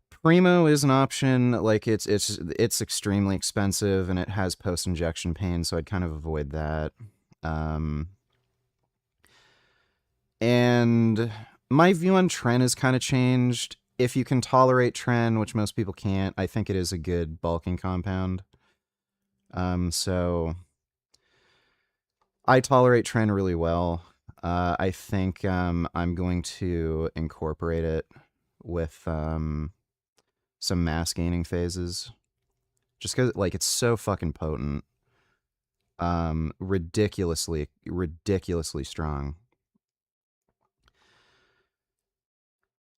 A: Primo is an option. Like it's extremely expensive and it has post-injection pain, so I'd kind of avoid that. And my view on Tren has kind of changed. If you can tolerate Tren, which most people can't, I think it is a good bulking compound. So I tolerate Tren really well. I think I'm going to incorporate it with some mass gaining phases. Just because, like, it's so fucking potent. Ridiculously strong.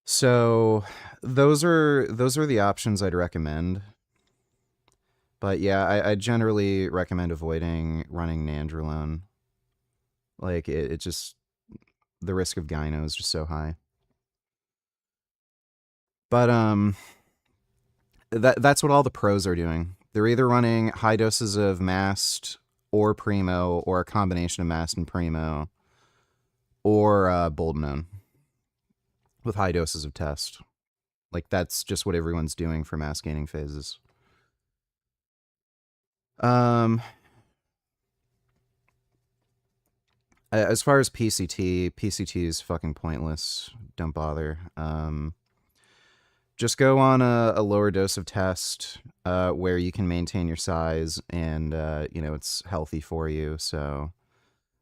A: So those are the options I'd recommend. But yeah, I generally recommend avoiding running nandrolone. Like it just, the risk of gyno is just so high. But that's what all the pros are doing. They're either running high doses of mast or primo, or a combination of mast and primo, or boldenone with high doses of test. Like that's just what everyone's doing for mass gaining phases. As far as PCT is fucking pointless. Don't bother. Just go on a lower dose of test where you can maintain your size and, it's healthy for you. So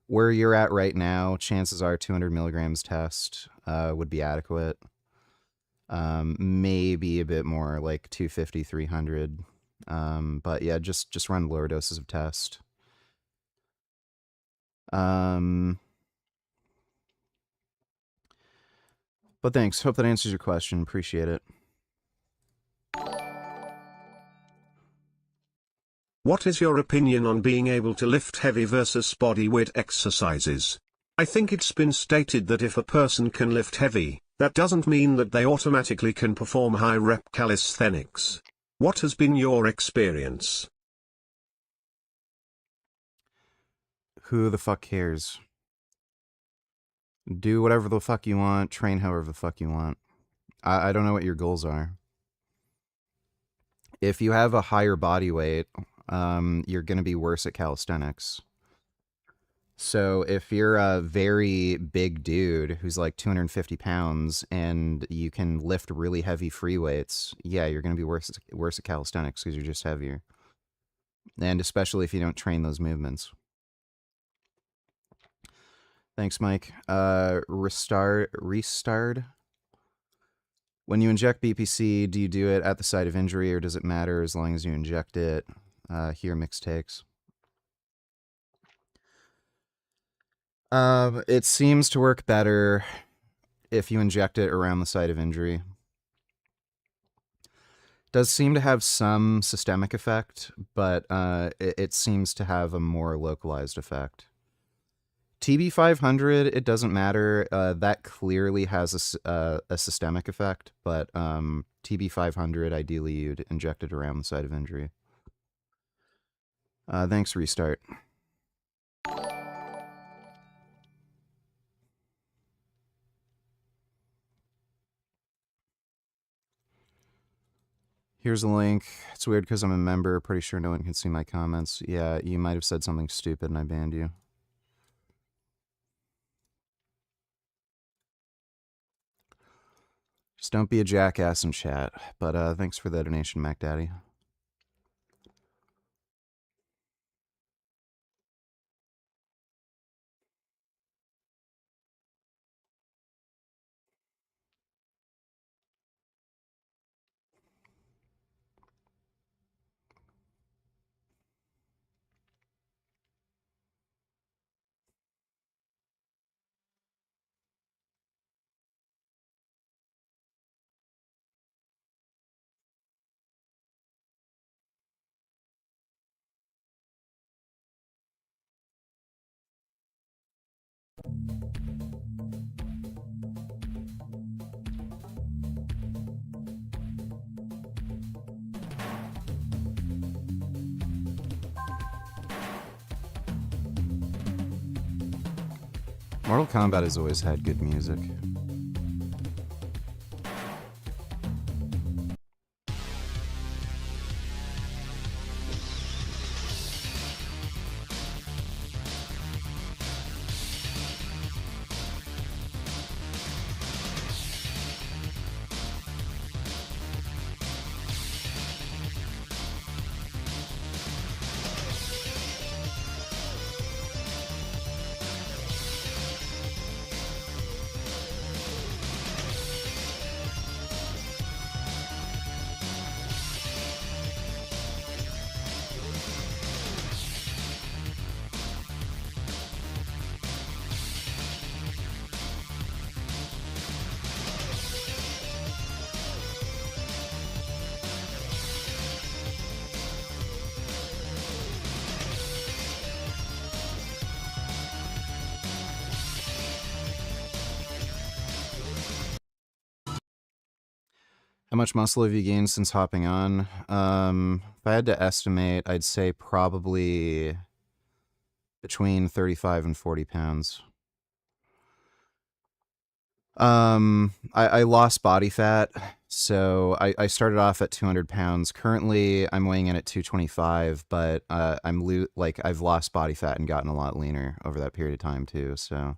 A: where you're at right now, chances are 200 milligrams test would be adequate. Maybe a bit more, like 250, 300. But yeah, just run lower doses of test. But thanks. Hope that answers your question. Appreciate it.
D: What is your opinion on being able to lift heavy versus body weight exercises? I think it's been stated that if a person can lift heavy, that doesn't mean that they automatically can perform high rep calisthenics. What has been your experience?
A: Who the fuck cares? Do whatever the fuck you want, train however the fuck you want. I don't know what your goals are. If you have a higher body weight, you're going to be worse at calisthenics. So if you're a very big dude who's like 250 pounds and you can lift really heavy free weights, yeah, you're going to be worse at calisthenics because you're just heavier. And especially if you don't train those movements. Thanks, Mike. Restart. When you inject BPC, do you do it at the site of injury or does it matter as long as you inject it? Here, mixed takes. It seems to work better if you inject it around the site of injury. Does seem to have some systemic effect, but it seems to have a more localized effect. TB500, it doesn't matter. That clearly has a systemic effect, but TB500, ideally you'd inject it around the site of injury. Thanks, Restart. Here's a link. It's weird because I'm a member. Pretty sure no one can see my comments. Yeah, you might have said something stupid and I banned you. Just don't be a jackass in chat. But thanks for the donation, Mac Daddy. Mortal Kombat has always had good music. How much muscle have you gained since hopping on? If I had to estimate, I'd say probably between 35 and 40 pounds. I lost body fat, so I started off at 200 pounds. Currently, I'm weighing in at 225, but I've lost body fat and gotten a lot leaner over that period of time too. So,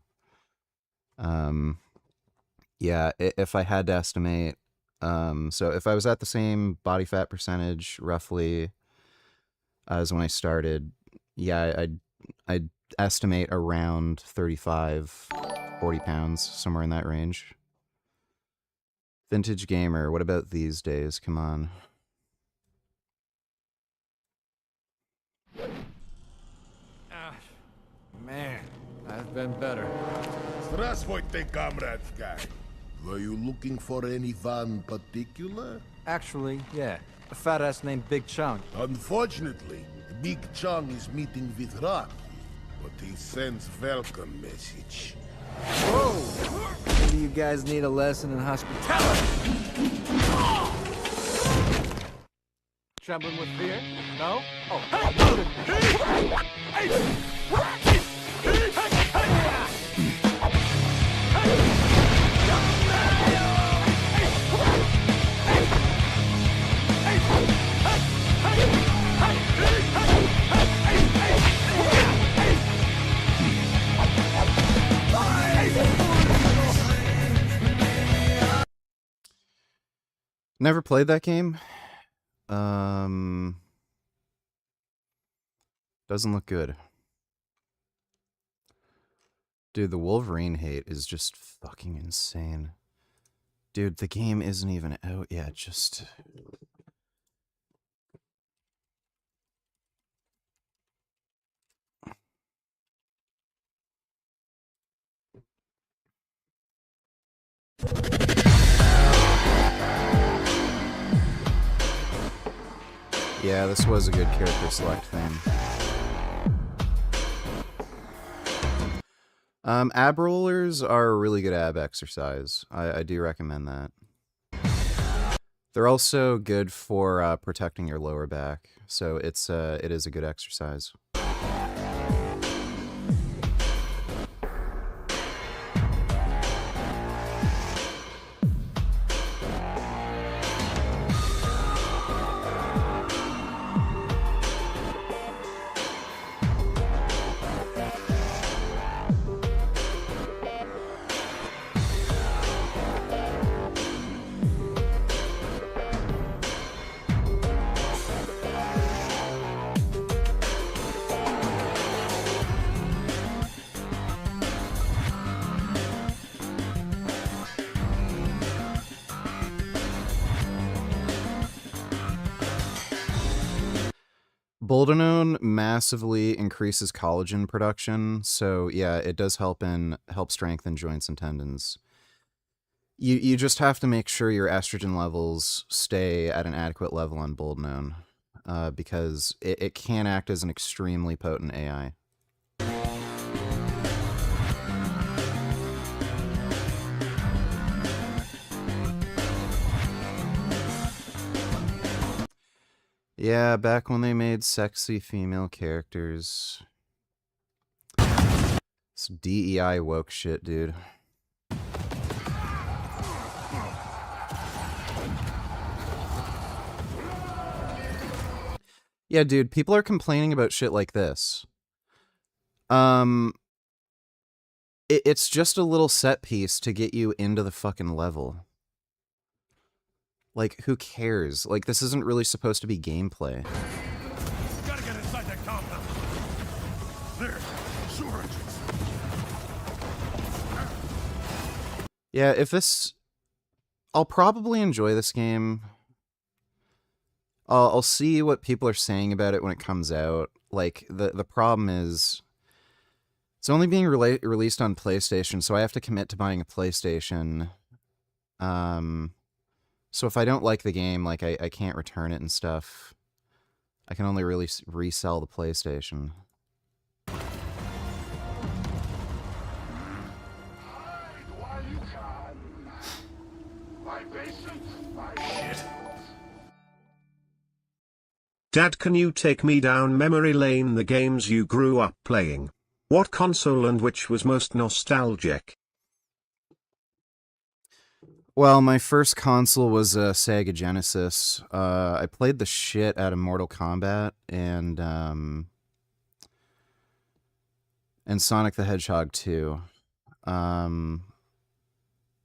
A: yeah, if I had to estimate. So if I was at the same body fat percentage roughly as when I started, yeah, I'd estimate around 35, 40 pounds, somewhere in that range. Vintage gamer, what about these days? Come on.
P: Man, I've been better.
Q: Здравствуйте, comrades guy. Were you looking for anyone particular?
P: Actually, yeah. A fat ass named Big Chunk.
Q: Unfortunately, Big Chong is meeting with Rocky, but he sends welcome message.
P: Whoa! Maybe you guys need a lesson in hospitality. Trembling with fear? No? Oh.
A: Never played that game. Doesn't look good. Dude, the Wolverine hate is just fucking insane. Dude, the game isn't even out yet, just... Yeah, this was a good character select thing. Ab rollers are a really good ab exercise. I do recommend that. They're also good for protecting your lower back, so it is a good exercise. Boldenone massively increases collagen production, so yeah, it does help strengthen joints and tendons. You just have to make sure your estrogen levels stay at an adequate level on Boldenone, because it can act as an extremely potent AI. Yeah, back when they made sexy female characters. It's DEI woke shit, dude. Yeah, dude, people are complaining about shit like this. It's just a little set piece to get you into the fucking level. Like, who cares? Like, this isn't really supposed to be gameplay.
Q: Gotta get inside that compound. There, sewer entrance.
A: Yeah, if this... I'll probably enjoy this game. I'll see what people are saying about it when it comes out. Like, the problem is... It's only being released on PlayStation, so I have to commit to buying a PlayStation. So if I don't like the game, like, I can't return it and stuff. I can only really resell the PlayStation.
D: Dad, can you take me down memory lane, the games you grew up playing? What console and which was most nostalgic?
A: Well, my first console was a Sega Genesis. I played the shit out of Mortal Kombat and Sonic the Hedgehog 2. I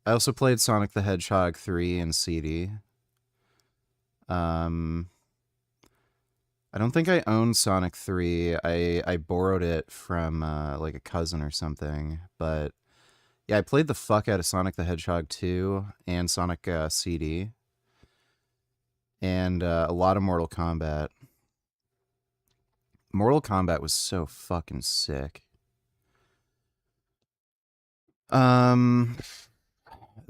A: also played Sonic the Hedgehog 3 and CD. I don't think I own Sonic 3. I borrowed it from like a cousin or something. But yeah, I played the fuck out of Sonic the Hedgehog 2 and Sonic CD. And a lot of Mortal Kombat. Mortal Kombat was so fucking sick. Then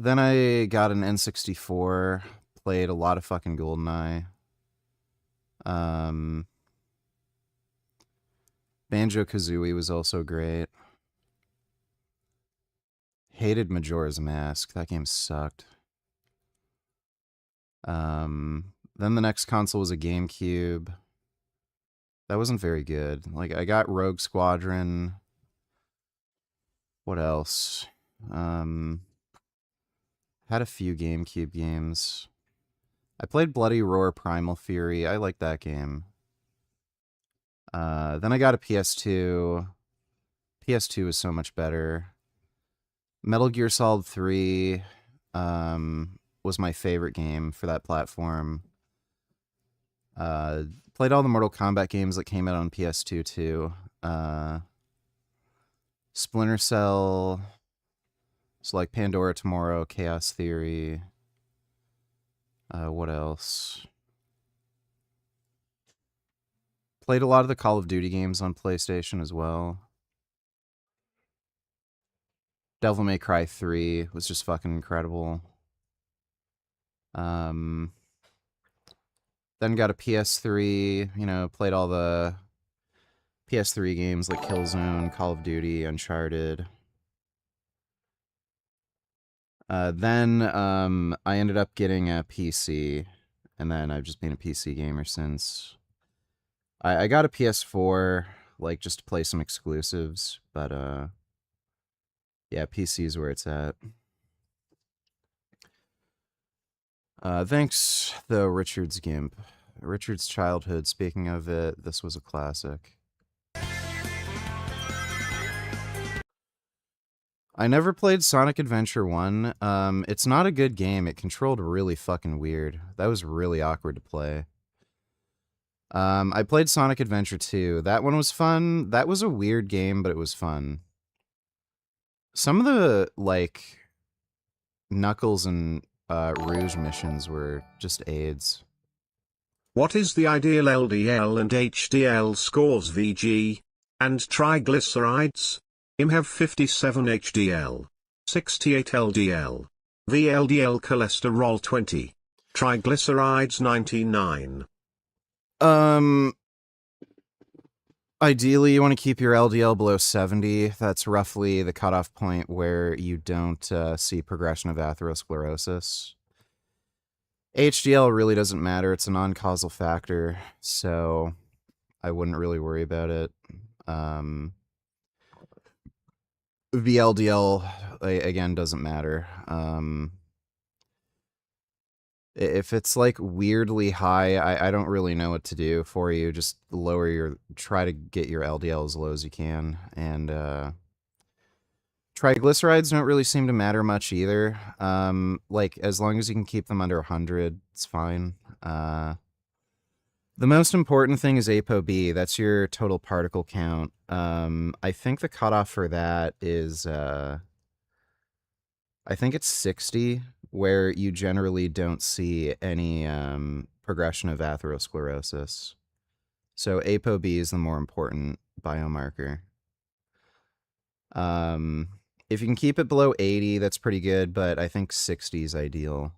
A: I got an N64, played a lot of fucking GoldenEye. Banjo-Kazooie was also great. Hated Majora's Mask. That game sucked. Then the next console was a GameCube. That wasn't very good. Like, I got Rogue Squadron. What else? Had a few GameCube games. I played Bloody Roar Primal Fury. I liked that game. Then I got a PS2. PS2 was so much better. Metal Gear Solid 3 was my favorite game for that platform. Played all the Mortal Kombat games that came out on PS2 too. Splinter Cell, so like Pandora Tomorrow, Chaos Theory. What else? Played a lot of the Call of Duty games on PlayStation as well. Devil May Cry 3 was just fucking incredible. Then got a PS3, you know, played all the PS3 games like Killzone, Call of Duty, Uncharted. Then I ended up getting a PC, and then I've just been a PC gamer since. I got a PS4, like, just to play some exclusives, but yeah, PC is where it's at. Thanks, though, Richard's Gimp. Richard's childhood, speaking of it, this was a classic. I never played Sonic Adventure 1. It's not a good game. It controlled really fucking weird. That was really awkward to play. I played Sonic Adventure 2. That one was fun. That was a weird game, but it was fun. Some of the, like, Knuckles and Rouge missions were just AIDS.
D: What is the ideal LDL and HDL scores VG? And triglycerides? IM have 57 HDL, 68 LDL, VLDL cholesterol 20, triglycerides 99.
A: Ideally, you want to keep your LDL below 70. That's roughly the cutoff point where you don't see progression of atherosclerosis. HDL really doesn't matter. It's a non-causal factor, so I wouldn't really worry about it. VLDL, again, doesn't matter. If it's like weirdly high, I don't really know what to do for you. Just try to get your LDL as low as you can. And triglycerides don't really seem to matter much either. Like, as long as you can keep them under 100, it's fine. The most important thing is ApoB. That's your total particle count. I think the cutoff for that is, I think it's 60, where you generally don't see any progression of atherosclerosis. So ApoB is the more important biomarker. If you can keep it below 80, that's pretty good, but I think 60 is ideal.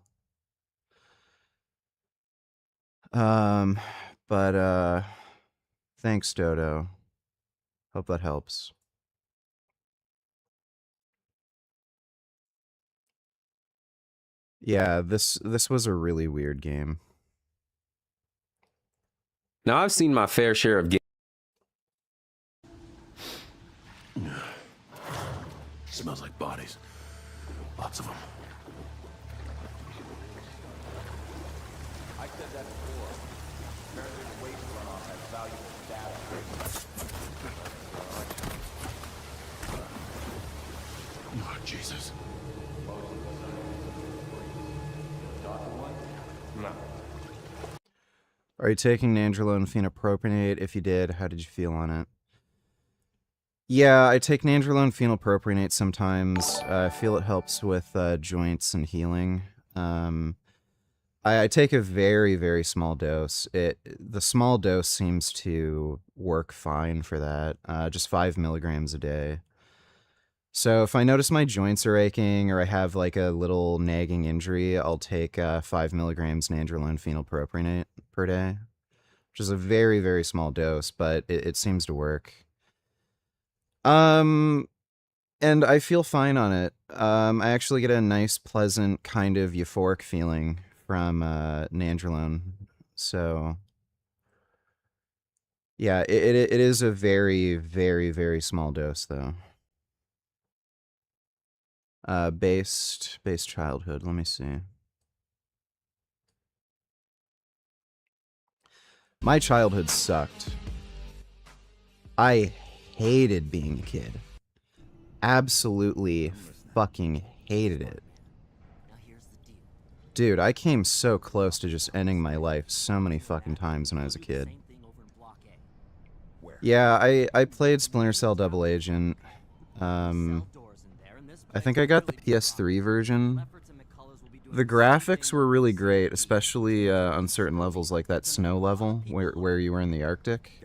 A: Thanks, Dodo. Hope that helps. Yeah, this was a really weird game.
R: Now, I've seen my fair share of games.
Q: Smells like bodies. Lots of them.
S: I said that before. Apparently the waste runoff has valuable data.
Q: Oh, Jesus.
S: No.
A: Are you taking nandrolone phenylpropionate? If you did, how did you feel on it? Yeah, I take nandrolone phenylpropionate sometimes. I feel it helps with joints and healing. I take a very, very small dose. The small dose seems to work fine for that. Just 5 milligrams a day. So if I notice my joints are aching or I have like a little nagging injury, I'll take 5 milligrams nandrolone phenylpropionate per day, which is a very, very small dose, but it seems to work. And I feel fine on it. I actually get a nice, pleasant kind of euphoric feeling from nandrolone. So yeah, it is a very, very, very small dose though. Based childhood. Let me see. My childhood sucked. I hated being a kid. Absolutely fucking hated it. Dude, I came so close to just ending my life so many fucking times when I was a kid. Yeah, I played Splinter Cell Double Agent. I think I got the PS3 version. The graphics were really great, especially on certain levels like that snow level where you were in the Arctic.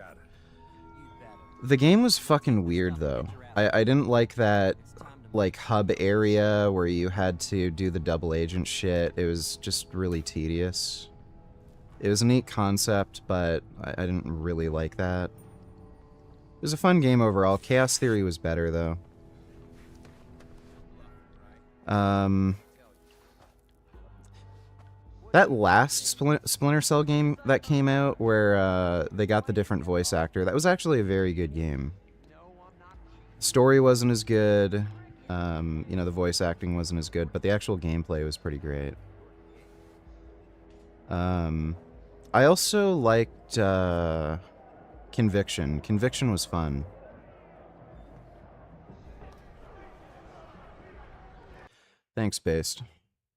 A: The game was fucking weird though. I didn't like that like hub area where you had to do the double agent shit. It was just really tedious. It was a neat concept, but I didn't really like that. It was a fun game overall. Chaos Theory was better though. That last Splinter Cell game that came out where they got the different voice actor, that was actually a very good game. Story wasn't as good, you know, the voice acting wasn't as good, but the actual gameplay was pretty great. I also liked Conviction. Conviction was fun. Thanks, Based.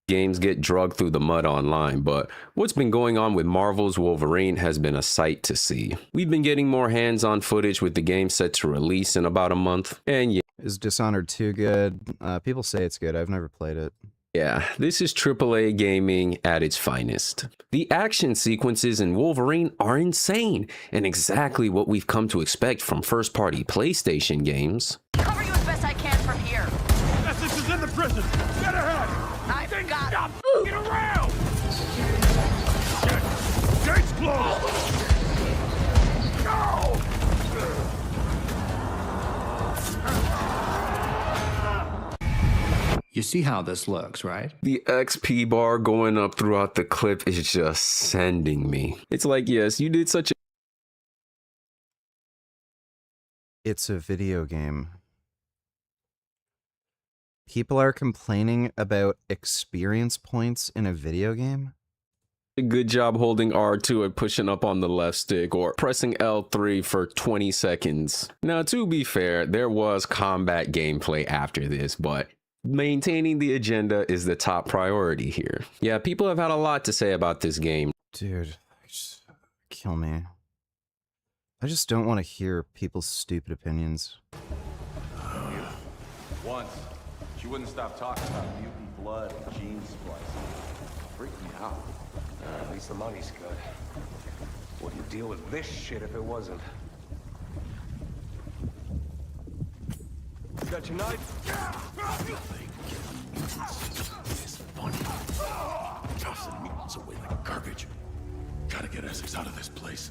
R: Games get drugged through the mud online, but what's been going on with Marvel's Wolverine has been a sight to see. We've been getting more hands-on footage with the game set to release in about a month, and yeah.
A: Is Dishonored 2 good? People say it's good. I've never played it.
R: Yeah, this is AAA gaming at its finest. The action sequences in Wolverine are insane, and exactly what we've come to expect from first-party PlayStation games.
J: Cover you as best I can from here.
K: Message is in the prison. Get ahead.
J: I've got
K: Stop f***ing around. Gates closed. Go.
T: You see how this looks, right?
R: The XP bar going up throughout the clip is just sending me. It's like, yes, you did such a...
A: It's a video game. People are complaining about experience points in a video game?
R: good job holding R2 and pushing up on the left stick, or pressing L3 for 20 seconds. Now, to be fair, there was combat gameplay after this, but maintaining the agenda is the top priority here. Yeah, people have had a lot to say about this game.
A: Dude, just kill me. I just don't want to hear people's stupid opinions.
S: Once, she wouldn't stop talking about mutant blood and gene splicing. Freaked me out.
U: At least the money's good. Wouldn't deal with this shit if it wasn't.
K: Got your knife?
Q: It's funny. Tossing mutants away like garbage. Gotta get Essex out of this place.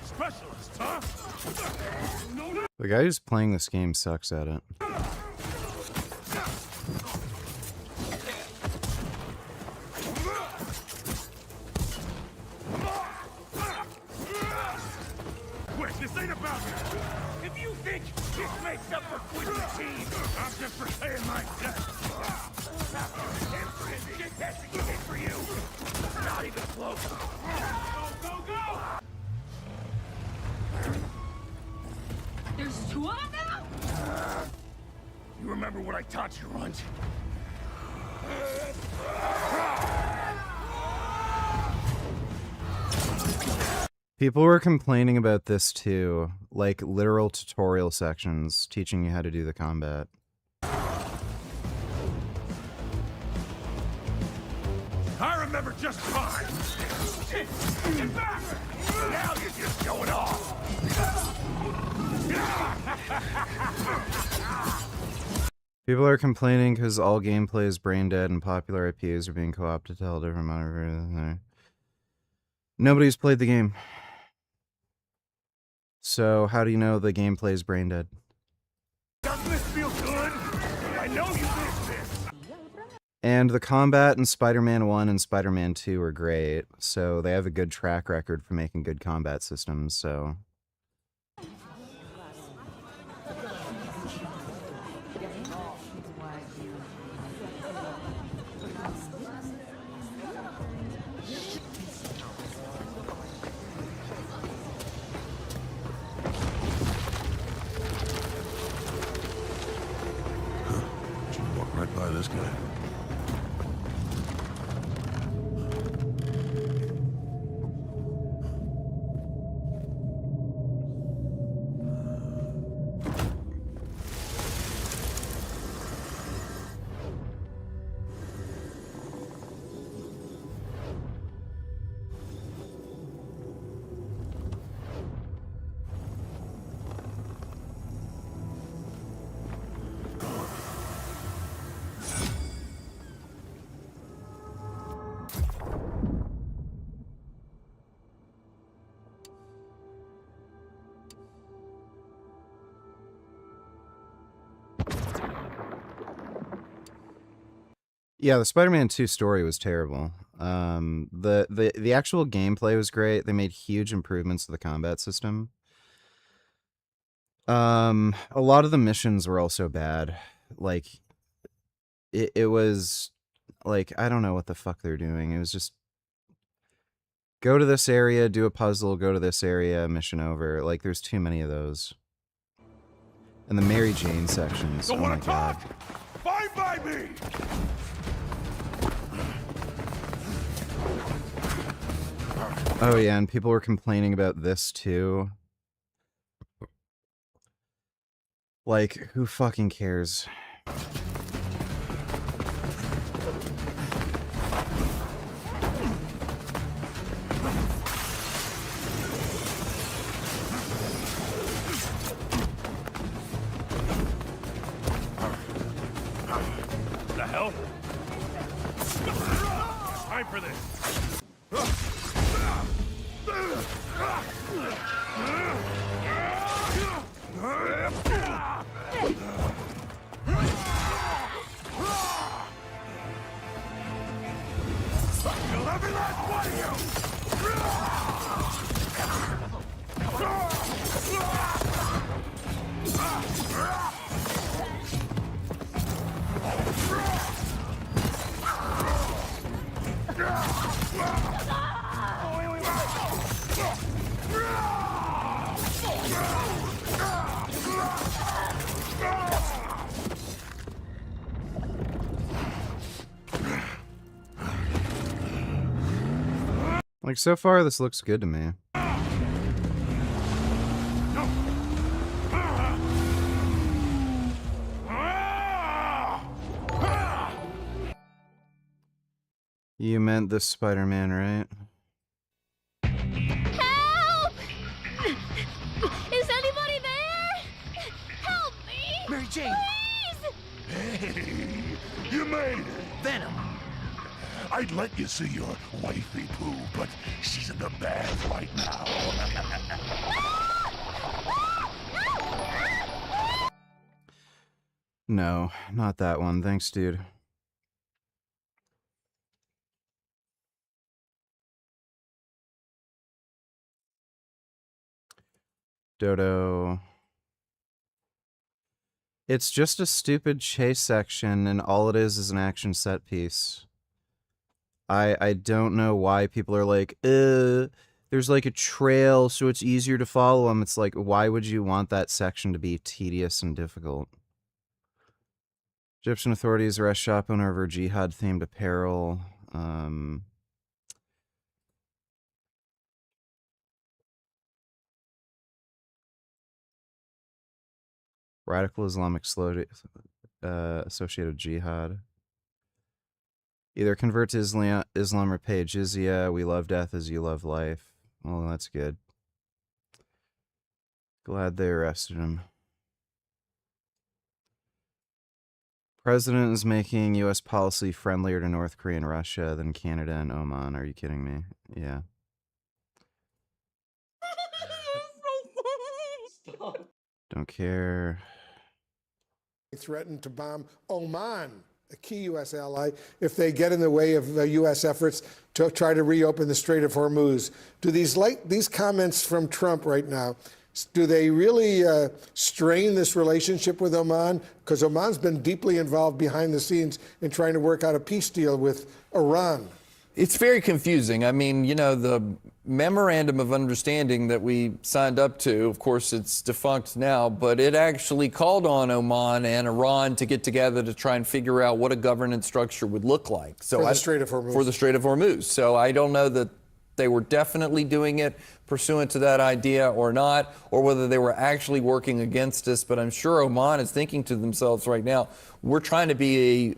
K: Specialist, huh?
A: The guy who's playing this game sucks at it.
K: Quick, this ain't about me. If you think this makes up for quitting the team, I'm just repaying my debt. Get that shit for you. Not even close. Go, go, go!
J: There's two of them now?
K: You remember what I taught you, Runt?
A: People were complaining about this too, like literal tutorial sections teaching you how to do the combat.
K: I remember just fine. Get back! Now you're just going off.
A: People are complaining because all gameplay is brain dead and popular IPs are being co-opted to tell different monitors. Nobody's played the game. So how do you know the gameplay is brain dead?
K: Doesn't this feel good? I know you missed this.
A: And the combat in Spider-Man 1 and Spider-Man 2 are great, so they have a good track record for making good combat systems, so...
Q: Walk right by this guy.
A: Yeah, the Spider-Man 2 story was terrible. The actual gameplay was great. They made huge improvements to the combat system. A lot of the missions were also bad. Like it was like I don't know what the fuck they're doing. It was just go to this area, do a puzzle, go to this area, mission over. Like there's too many of those. And the Mary Jane sections. Oh my god.
Q: Fine by me!
A: Oh yeah, and people were complaining about this too. Like, who fucking cares?
Q: The hell? Time for this. You'll every last one of you!
A: Like, so far, this looks good to me. You meant this Spider-Man, right?
J: Help! Is anybody there? Help me!
Q: Mary Jane!
J: Please!
Q: Hey, you made it!
J: Venom!
Q: I'd let you see your wifey poo, but she's in the bath right now.
A: No, not that one. Thanks, dude. Dodo. It's just a stupid chase section, and all it is an action set piece. I don't know why people are like, there's like a trail, so it's easier to follow them. It's like, why would you want that section to be tedious and difficult? Egyptian authorities arrest shop owner over jihad-themed apparel. Radical Islamic associated jihad. Either convert to Islam or pay jizya. We love death as you love life. Well, that's good. Glad they arrested him. President is making U.S. policy friendlier to North Korea and Russia than Canada and Oman. Are you kidding me? Yeah.
Q: Stop.
A: Don't care.
F: Threatened to bomb Oman, a key U.S. ally, if they get in the way of U.S. efforts to try to reopen the Strait of Hormuz. Do these comments from Trump right now, do they really strain this relationship with Oman? Because Oman's been deeply involved behind the scenes in trying to work out a peace deal with Iran.
I: It's very confusing. I mean, you know, the memorandum of understanding that we signed up to, of course, it's defunct now, but it actually called on Oman and Iran to get together to try and figure out what a governance structure would look like. So
F: for the Strait of Hormuz.
I: For the Strait of Hormuz. So I don't know that they were definitely doing it pursuant to that idea or not, or whether they were actually working against us. But I'm sure Oman is thinking to themselves right now, we're trying to be a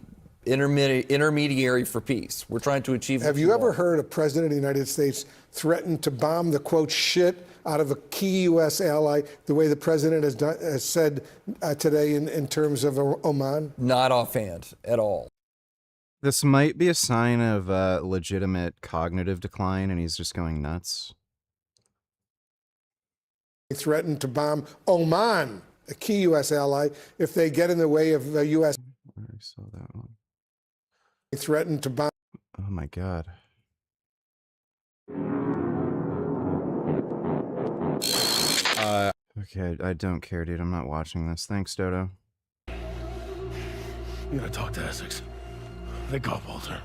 I: intermediary for peace. We're trying to achieve.
F: Have you ever heard a president of the United States threaten to bomb the quote shit out of a key U.S. ally the way the president has said today in terms of Oman?
I: Not offhand at all.
A: This might be a sign of legitimate cognitive decline, and he's just going nuts.
F: He threatened to bomb Oman, a key U.S. ally, if they get in the way of the U.S.
A: I saw that one.
F: threatened to bomb.
A: Oh my god. Okay, I don't care, dude. I'm not watching this. Thanks, Dodo.
Q: You gotta talk to Essex. They got Walter.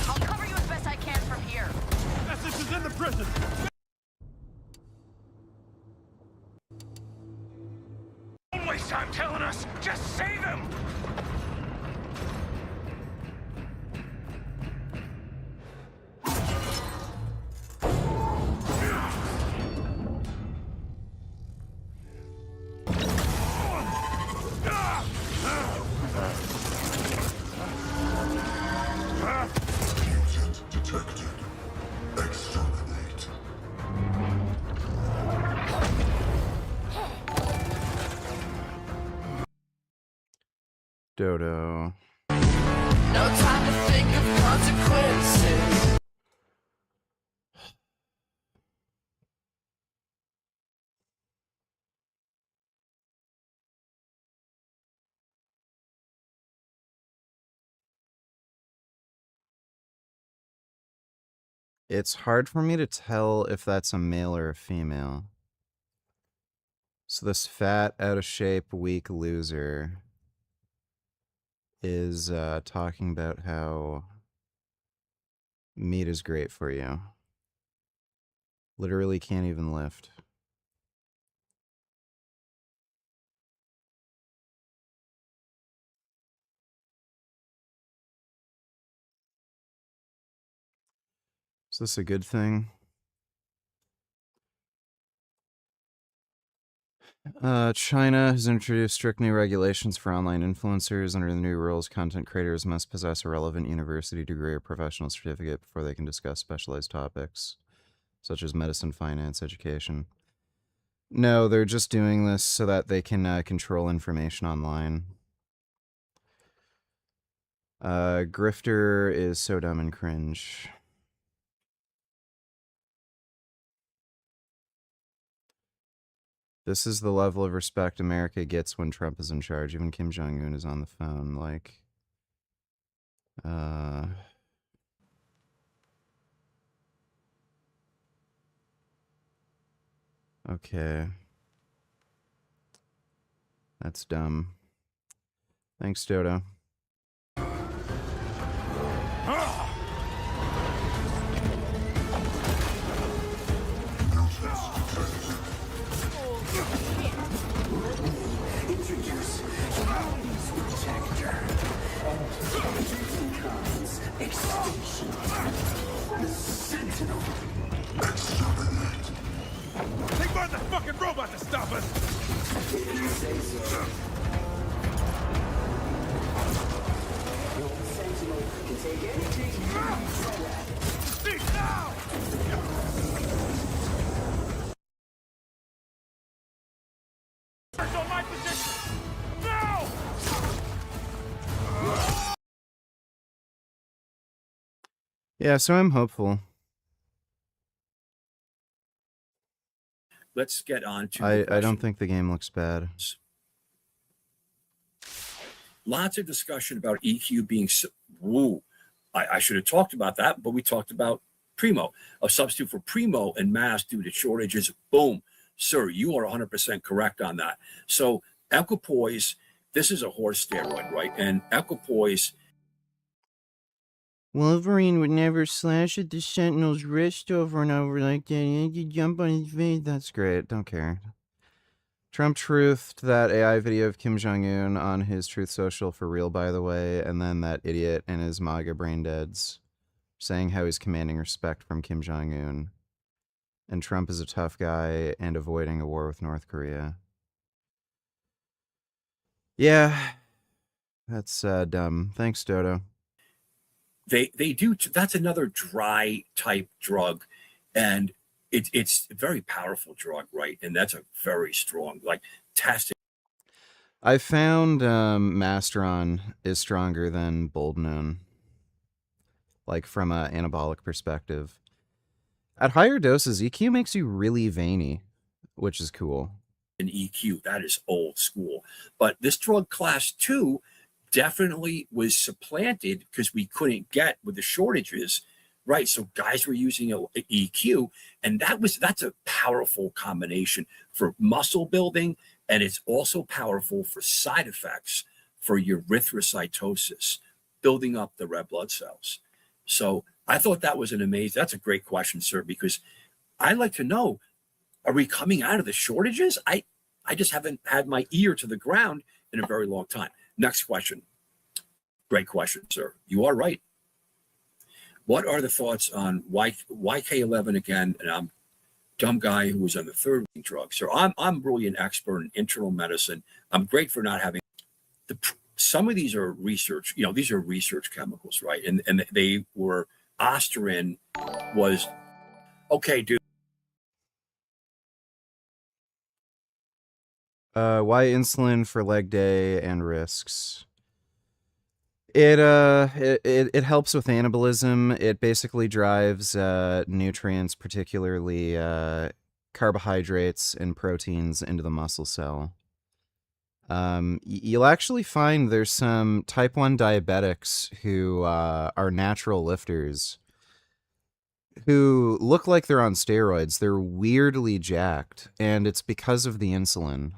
J: I'll cover you as best I can from here.
Q: Essex is in the prison! Don't waste time telling us! Just save him!
A: Dodo.
K: No time to think of consequences.
A: It's hard for me to tell if that's a male or a female. So this fat, out of shape, weak loser is talking about how meat is great for you. Literally can't even lift. Is this a good thing? China has introduced strict new regulations for online influencers. Under the new rules, content creators must possess a relevant university degree or professional certificate before they can discuss specialized topics, such as medicine, finance, education. No, they're just doing this so that they can control information online. Grifter is so dumb and cringe. This is the level of respect America gets when Trump is in charge. Even Kim Jong-un is on the phone, like... Okay. That's dumb. Thanks, Dodo.
K: Introduce humanity's protector. Comes extinction. The Sentinel. Exterminate.
Q: They brought the fucking robot to stop us!
K: If you say so. Your Sentinel can take anything you throw at it.
Q: Speak now! On my position! Now!
A: Yeah, so I'm hopeful.
C: Let's get on to
A: I don't think the game looks bad.
C: Lots of discussion about EQ being woo. I should have talked about that, but we talked about Primo, a substitute for Primo and Mass due to shortages. Boom. Sir, you are 100% correct on that. So equipoise, this is a horse steroid, right? And equipoise.
A: Wolverine would never slash at the Sentinel's wrist over and over like that. He'd jump on his face. That's great. Don't care. Trump truthed that AI video of Kim Jong-un on his Truth Social for real, by the way, and then that idiot and his MAGA brain deads saying how he's commanding respect from Kim Jong-un. And Trump is a tough guy and avoiding a war with North Korea. Yeah, that's dumb. Thanks, Dodo.
C: They do. That's another dry type drug, and it's a very powerful drug, right? And that's a very strong, like, testing.
A: I found Masteron is stronger than Boldnone, like from an anabolic perspective. At higher doses, EQ makes you really veiny. which is cool.
C: An EQ, that is old school. But this drug class 2 definitely was supplanted because we couldn't get with the shortages, right? So guys were using a EQ, and that's a powerful combination for muscle building, and it's also powerful for side effects for erythrocytosis, building up the red blood cells. So I thought that was that's a great question, sir, because I'd like to know, are we coming out of the shortages? I just haven't had my ear to the ground in a very long time. Next question. Great question, sir. You are right. What are the thoughts on YK11 again? And I'm dumb guy who was on the third drug. So I'm really an expert in internal medicine. I'm great for not having some of these are research. These are research chemicals, right? And they were Osterin was okay, dude.
A: Why insulin for leg day and risks? It helps with anabolism. It basically drives nutrients, particularly carbohydrates and proteins, into the muscle cell. You'll actually find there's some type 1 diabetics who are natural lifters who look like they're on steroids. They're weirdly jacked, and it's because of the insulin.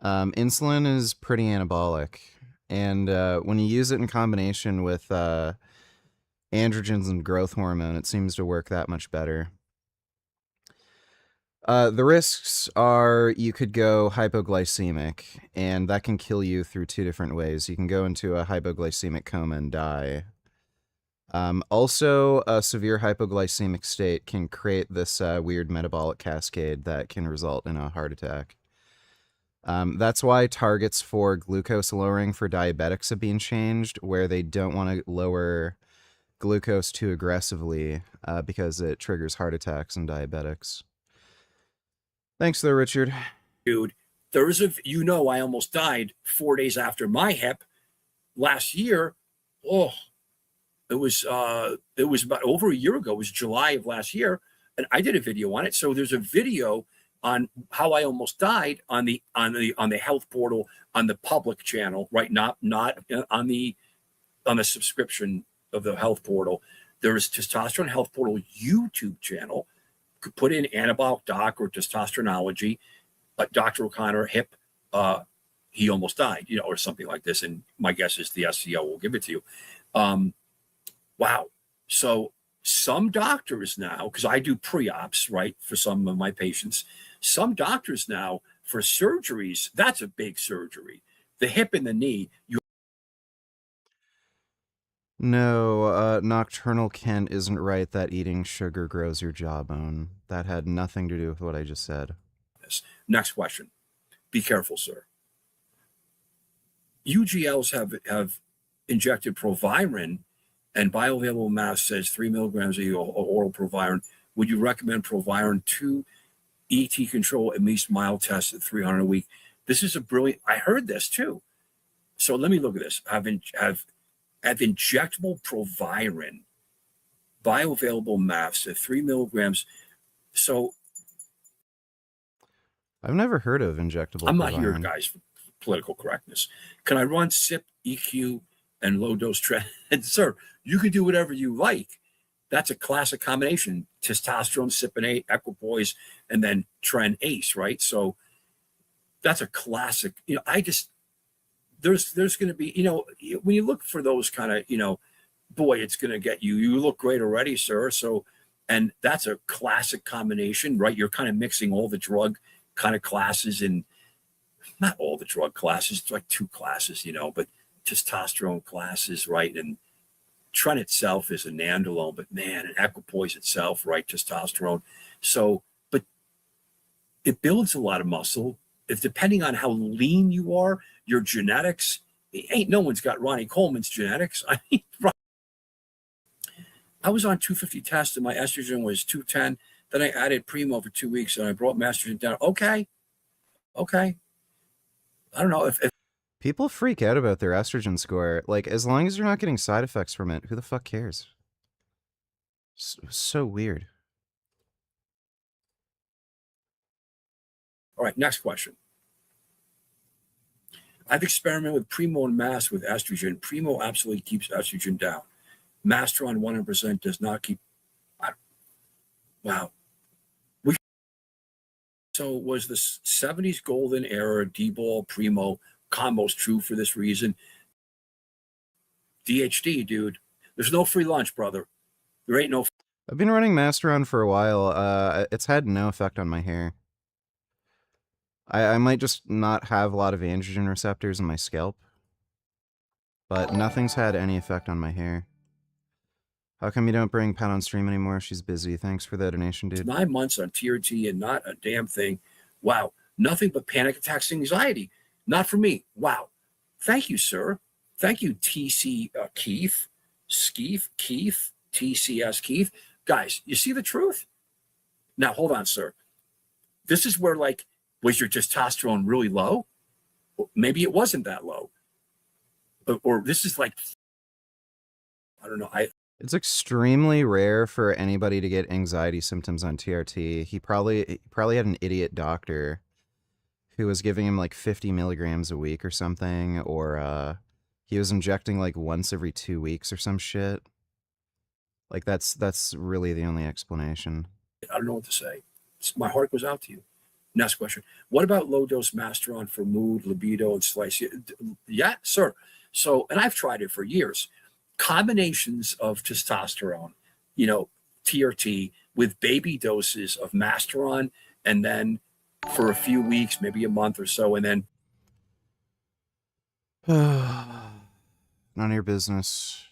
A: Insulin is pretty anabolic, and when you use it in combination with androgens and growth hormone, it seems to work that much better. The risks are you could go hypoglycemic, and that can kill you through 2 different ways. You can go into a hypoglycemic coma and die. Also, a severe hypoglycemic state can create this weird metabolic cascade that can result in a heart attack. That's why targets for glucose lowering for diabetics have been changed, where they don't want to lower glucose too aggressively because it triggers heart attacks in diabetics. Thanks, though, Richard.
C: Dude, I almost died 4 days after my hip last year. Oh, it was about over a year ago. It was July of last year, and I did a video on it. So there's a video on how I almost died on the health portal on the public channel, right? Not on the subscription of the health portal. There is Testosterone Health Portal YouTube channel. Could put in anabolic doc or testosteronology, Dr. O'Connor hip, he almost died, or something like this. And my guess is the SEO will give it to you. Wow. So some doctors now, because I do pre-ops, right, for some of my patients, some doctors now for surgeries, that's a big surgery. The hip and the knee,
A: No, Nocturnal Kent isn't right that eating sugar grows your jawbone. That had nothing to do with what I just said.
C: Next question. Be careful, sir. UGLs have injected Proviron, and bioavailable mass says 3 milligrams of oral Proviron. Would you recommend Proviron to ET control at least mild test at 300 a week? This is a brilliant. I heard this too. So let me look at this. Have injectable Proviron, bioavailable mass at 3 milligrams. So
A: I've never heard of injectable
C: I'm not
A: Proviron.
C: here, guys, for political correctness. Can I run SIP, EQ, and low dose tren? And sir, you can do whatever you like. That's a classic combination: testosterone, cypionate, equipoise, and then tren ace, right? So that's a classic. There's going to be, when you look for those kind of, boy, it's going to get you. You look great already, sir. So, and that's a classic combination, right? You're kind of mixing all the drug kind of classes, and not all the drug classes, it's like 2 classes, but testosterone classes, right? And tren itself is a nandrolone, but man, and equipoise itself, right? Testosterone. So, but it builds a lot of muscle. If depending on how lean you are, your genetics, no one's got Ronnie Coleman's genetics. I mean, I was on 250 tests and my estrogen was 210. Then I added Primo for 2 weeks and I brought my estrogen down. Okay. I don't know if
A: People freak out about their estrogen score. Like, as long as you're not getting side effects from it, who the fuck cares? So weird.
C: All right, next question. I've experimented with Primo and Mast with estrogen. Primo absolutely keeps estrogen down. Masteron 100% does not keep. Wow. So was the 70s golden era D-ball Primo combos true for this reason? DHD, dude. There's no free lunch, brother. There ain't no.
A: I've been running Masteron for a while. It's had no effect on my hair. I might just not have a lot of androgen receptors in my scalp, but nothing's had any effect on my hair. How come you don't bring Pat on stream anymore? She's busy. Thanks for the donation, dude.
C: 9 months on TRT and not a damn thing. Wow. Nothing but panic attacks and anxiety. Not for me. Wow. Thank you, sir. Thank you, TC Keith, Keith, TCS Keith. Guys, you see the truth? Now, hold on, sir. This is where, like, was your testosterone really low? Maybe it wasn't that low. Or this is like, I don't know.
A: It's extremely rare for anybody to get anxiety symptoms on TRT. He probably had an idiot doctor who was giving him like 50 milligrams a week or something, or he was injecting like once every 2 weeks or some shit. Like that's really the only explanation.
C: I don't know what to say. My heart goes out to you. Next question. What about low dose Masteron for mood, libido, and slice? Yeah, sir. So, and I've tried it for years. Combinations of testosterone, TRT with baby doses of Masteron, and then for a few weeks, maybe a month or so, and then
A: None of your business.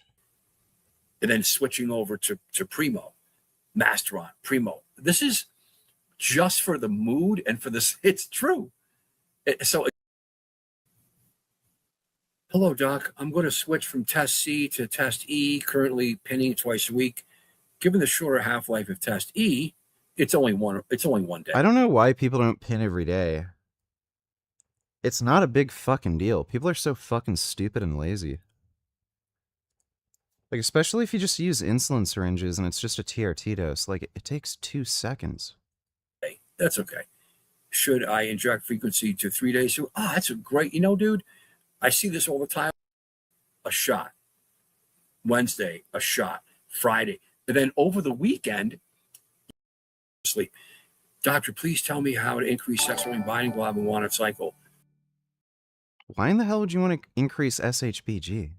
C: And then switching over to Primo, Masteron, Primo. This is just for the mood and for this. It's true. Hello, Doc. I'm going to switch from Test C to Test E, currently pinning twice a week. Given the shorter half-life of Test E, it's only one day.
A: I don't know why people don't pin every day. It's not a big fucking deal. People are so fucking stupid and lazy. Like, especially if you just use insulin syringes and it's just a TRT dose. Like, it takes 2 seconds.
C: That's okay. Should I inject frequency to 3 days? That's a great, dude, I see this all the time. A shot. Wednesday, a shot. Friday. And then over the weekend, sleep. Doctor, please tell me how to increase sex-oriented binding globulin 1 at cycle.
A: Why in the hell would you want to increase SHBG?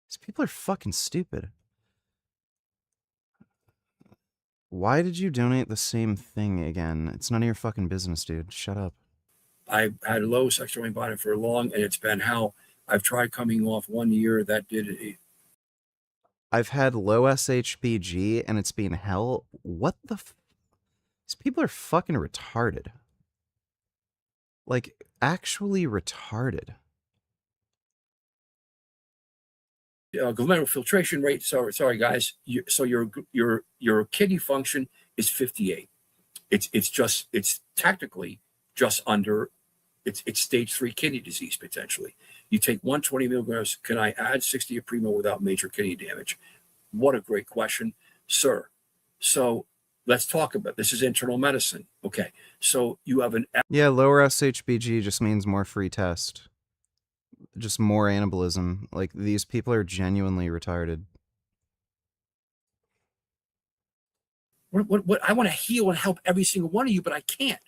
A: These people are fucking stupid. Why did you donate the same thing again? It's none of your fucking business, dude. Shut up.
C: I had low sex-oriented binding for long, and it's been hell. I've tried coming off 1 year. That did it.
A: I've had low SHBG, and it's been hell. What the These people are fucking retarded. Like, actually retarded.
C: Glomerular filtration rate. Sorry, guys. So your kidney function is 58. It's technically just under. It's stage 3 kidney disease potentially. You take 120 milligrams. Can I add 60 of Primo without major kidney damage? What a great question, sir. So let's talk about this. Is internal medicine. Okay. So you have
A: Yeah, lower SHBG just means more free test. Just more anabolism. Like, these people are genuinely retarded.
C: What I want to heal and help every single one of you, but I can't.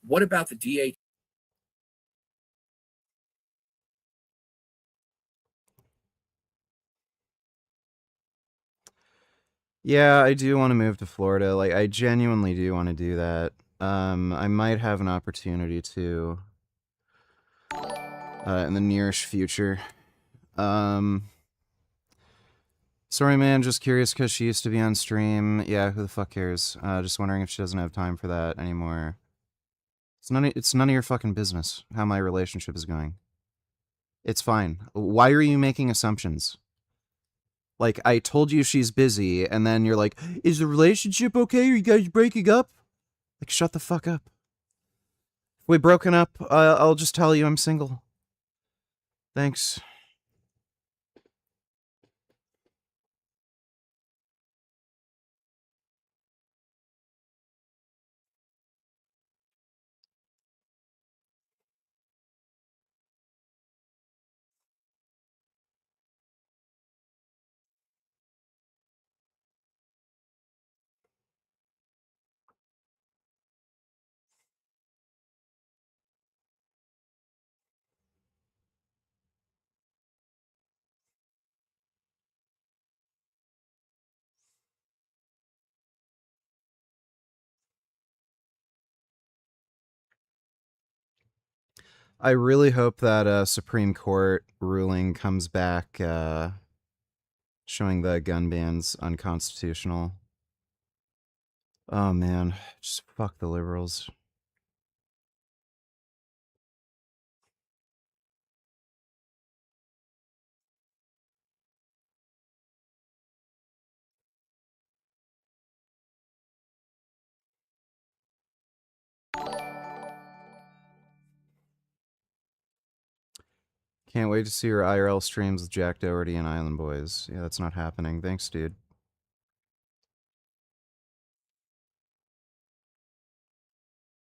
C: What about the DA?
A: Yeah, I do want to move to Florida. Like, I genuinely do want to do that. I might have an opportunity to in the nearish future. Sorry, man, just curious because she used to be on stream. Yeah, who the fuck cares? Just wondering if she doesn't have time for that anymore. It's none of your fucking business how my relationship is going. It's fine. Why are you making assumptions? Like, I told you she's busy, and then you're like, is the relationship okay? Are you guys breaking up? Like, shut the fuck up. If we've broken up, I'll just tell you I'm single. Thanks. I really hope that Supreme Court ruling comes back showing the gun bans unconstitutional. Oh man, just fuck the liberals. Can't wait to see your IRL streams with Jack Doherty and Island Boys. Yeah, that's not happening. Thanks, dude.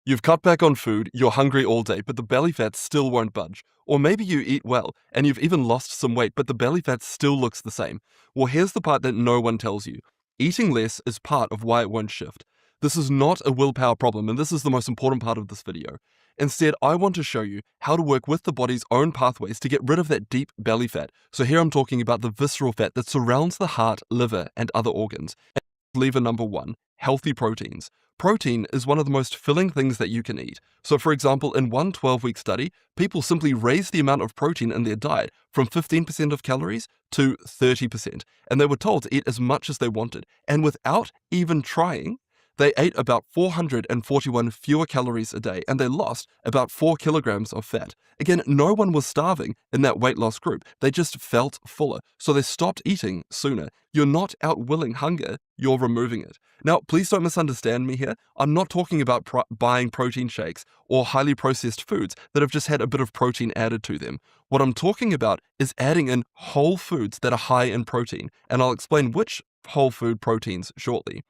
E: You've cut back on food, you're hungry all day, but the belly fat still won't budge. Or maybe you eat well, and you've even lost some weight, but the belly fat still looks the same. Well, here's the part that no one tells you. Eating less is part of why it won't shift. This is not a willpower problem, and this is the most important part of this video. Instead, I want to show you how to work with the body's own pathways to get rid of that deep belly fat. So here I'm talking about the visceral fat that surrounds the heart, liver, and other organs. And lever number 1, healthy proteins. Protein is one of the most filling things that you can eat. So for example, in one 12-week study, people simply raised the amount of protein in their diet from 15% of calories to 30%. And they were told to eat as much as they wanted. And without even trying, they ate about 441 fewer calories a day, and they lost about 4 kilograms of fat. Again, no one was starving in that weight loss group. They just felt fuller, so they stopped eating sooner. You're not outwilling hunger, you're removing it. Now, please don't misunderstand me here. I'm not talking about buying protein shakes or highly processed foods that have just had a bit of protein added to them. What I'm talking about is adding in whole foods that are high in protein, and I'll explain which whole food proteins shortly.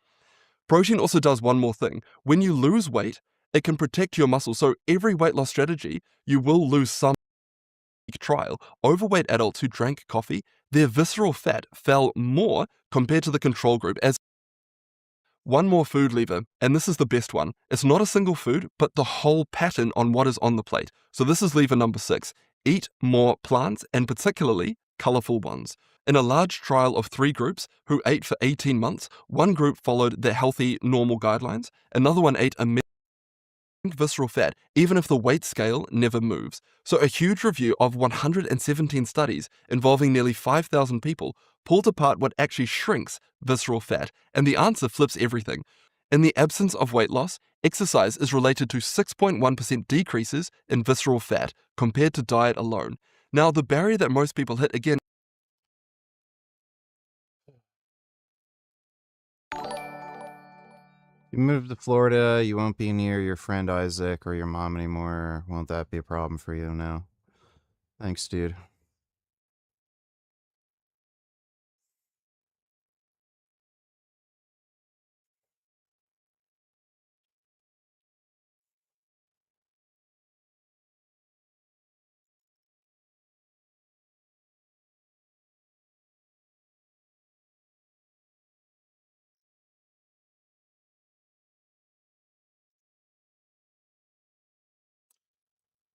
E: Protein also does one more thing. When you lose weight, it can protect your muscles. So every weight loss strategy, you will lose some trial. Overweight adults who drank coffee, their visceral fat fell more compared to the control group. As one more food lever, and this is the best one. It's not a single food, but the whole pattern on what is on the plate. So this is lever number 6. Eat more plants, and particularly colorful ones. In a large trial of 3 groups who ate for 18 months, one group followed the healthy normal guidelines, another one ate a visceral fat, even if the weight scale never moves. So a huge review of 117 studies involving nearly 5,000 people pulled apart what actually shrinks visceral fat, and the answer flips everything. In the absence of weight loss, exercise is related to 6.1% decreases in visceral fat compared to diet alone. Now, the barrier that most people hit again.
A: You move to Florida, you won't be near your friend Isaac or your mom anymore. Won't that be a problem for you now? Thanks, dude.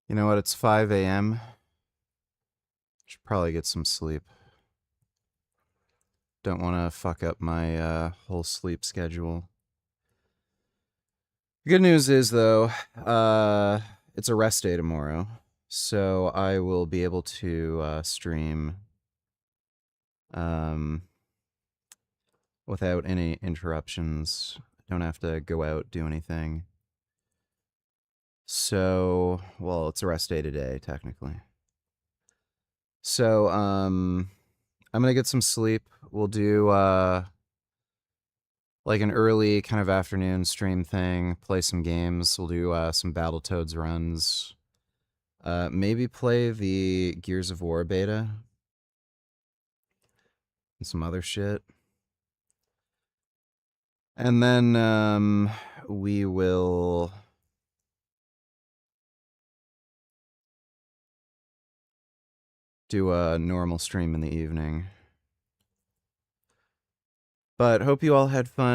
A: You know what? It's 5 a.m. Should probably get some sleep. Don't want to fuck up my whole sleep schedule. The good news is, though, it's a rest day tomorrow, so I will be able to stream without any interruptions. Don't have to go out, do anything. So, well, it's a rest day today, technically. So, I'm gonna get some sleep. We'll do, like an early kind of afternoon stream thing, play some games. We'll do, some Battletoads runs. Maybe play the Gears of War beta. And some other shit. And then, we will do a normal stream in the evening. But hope you all had fun.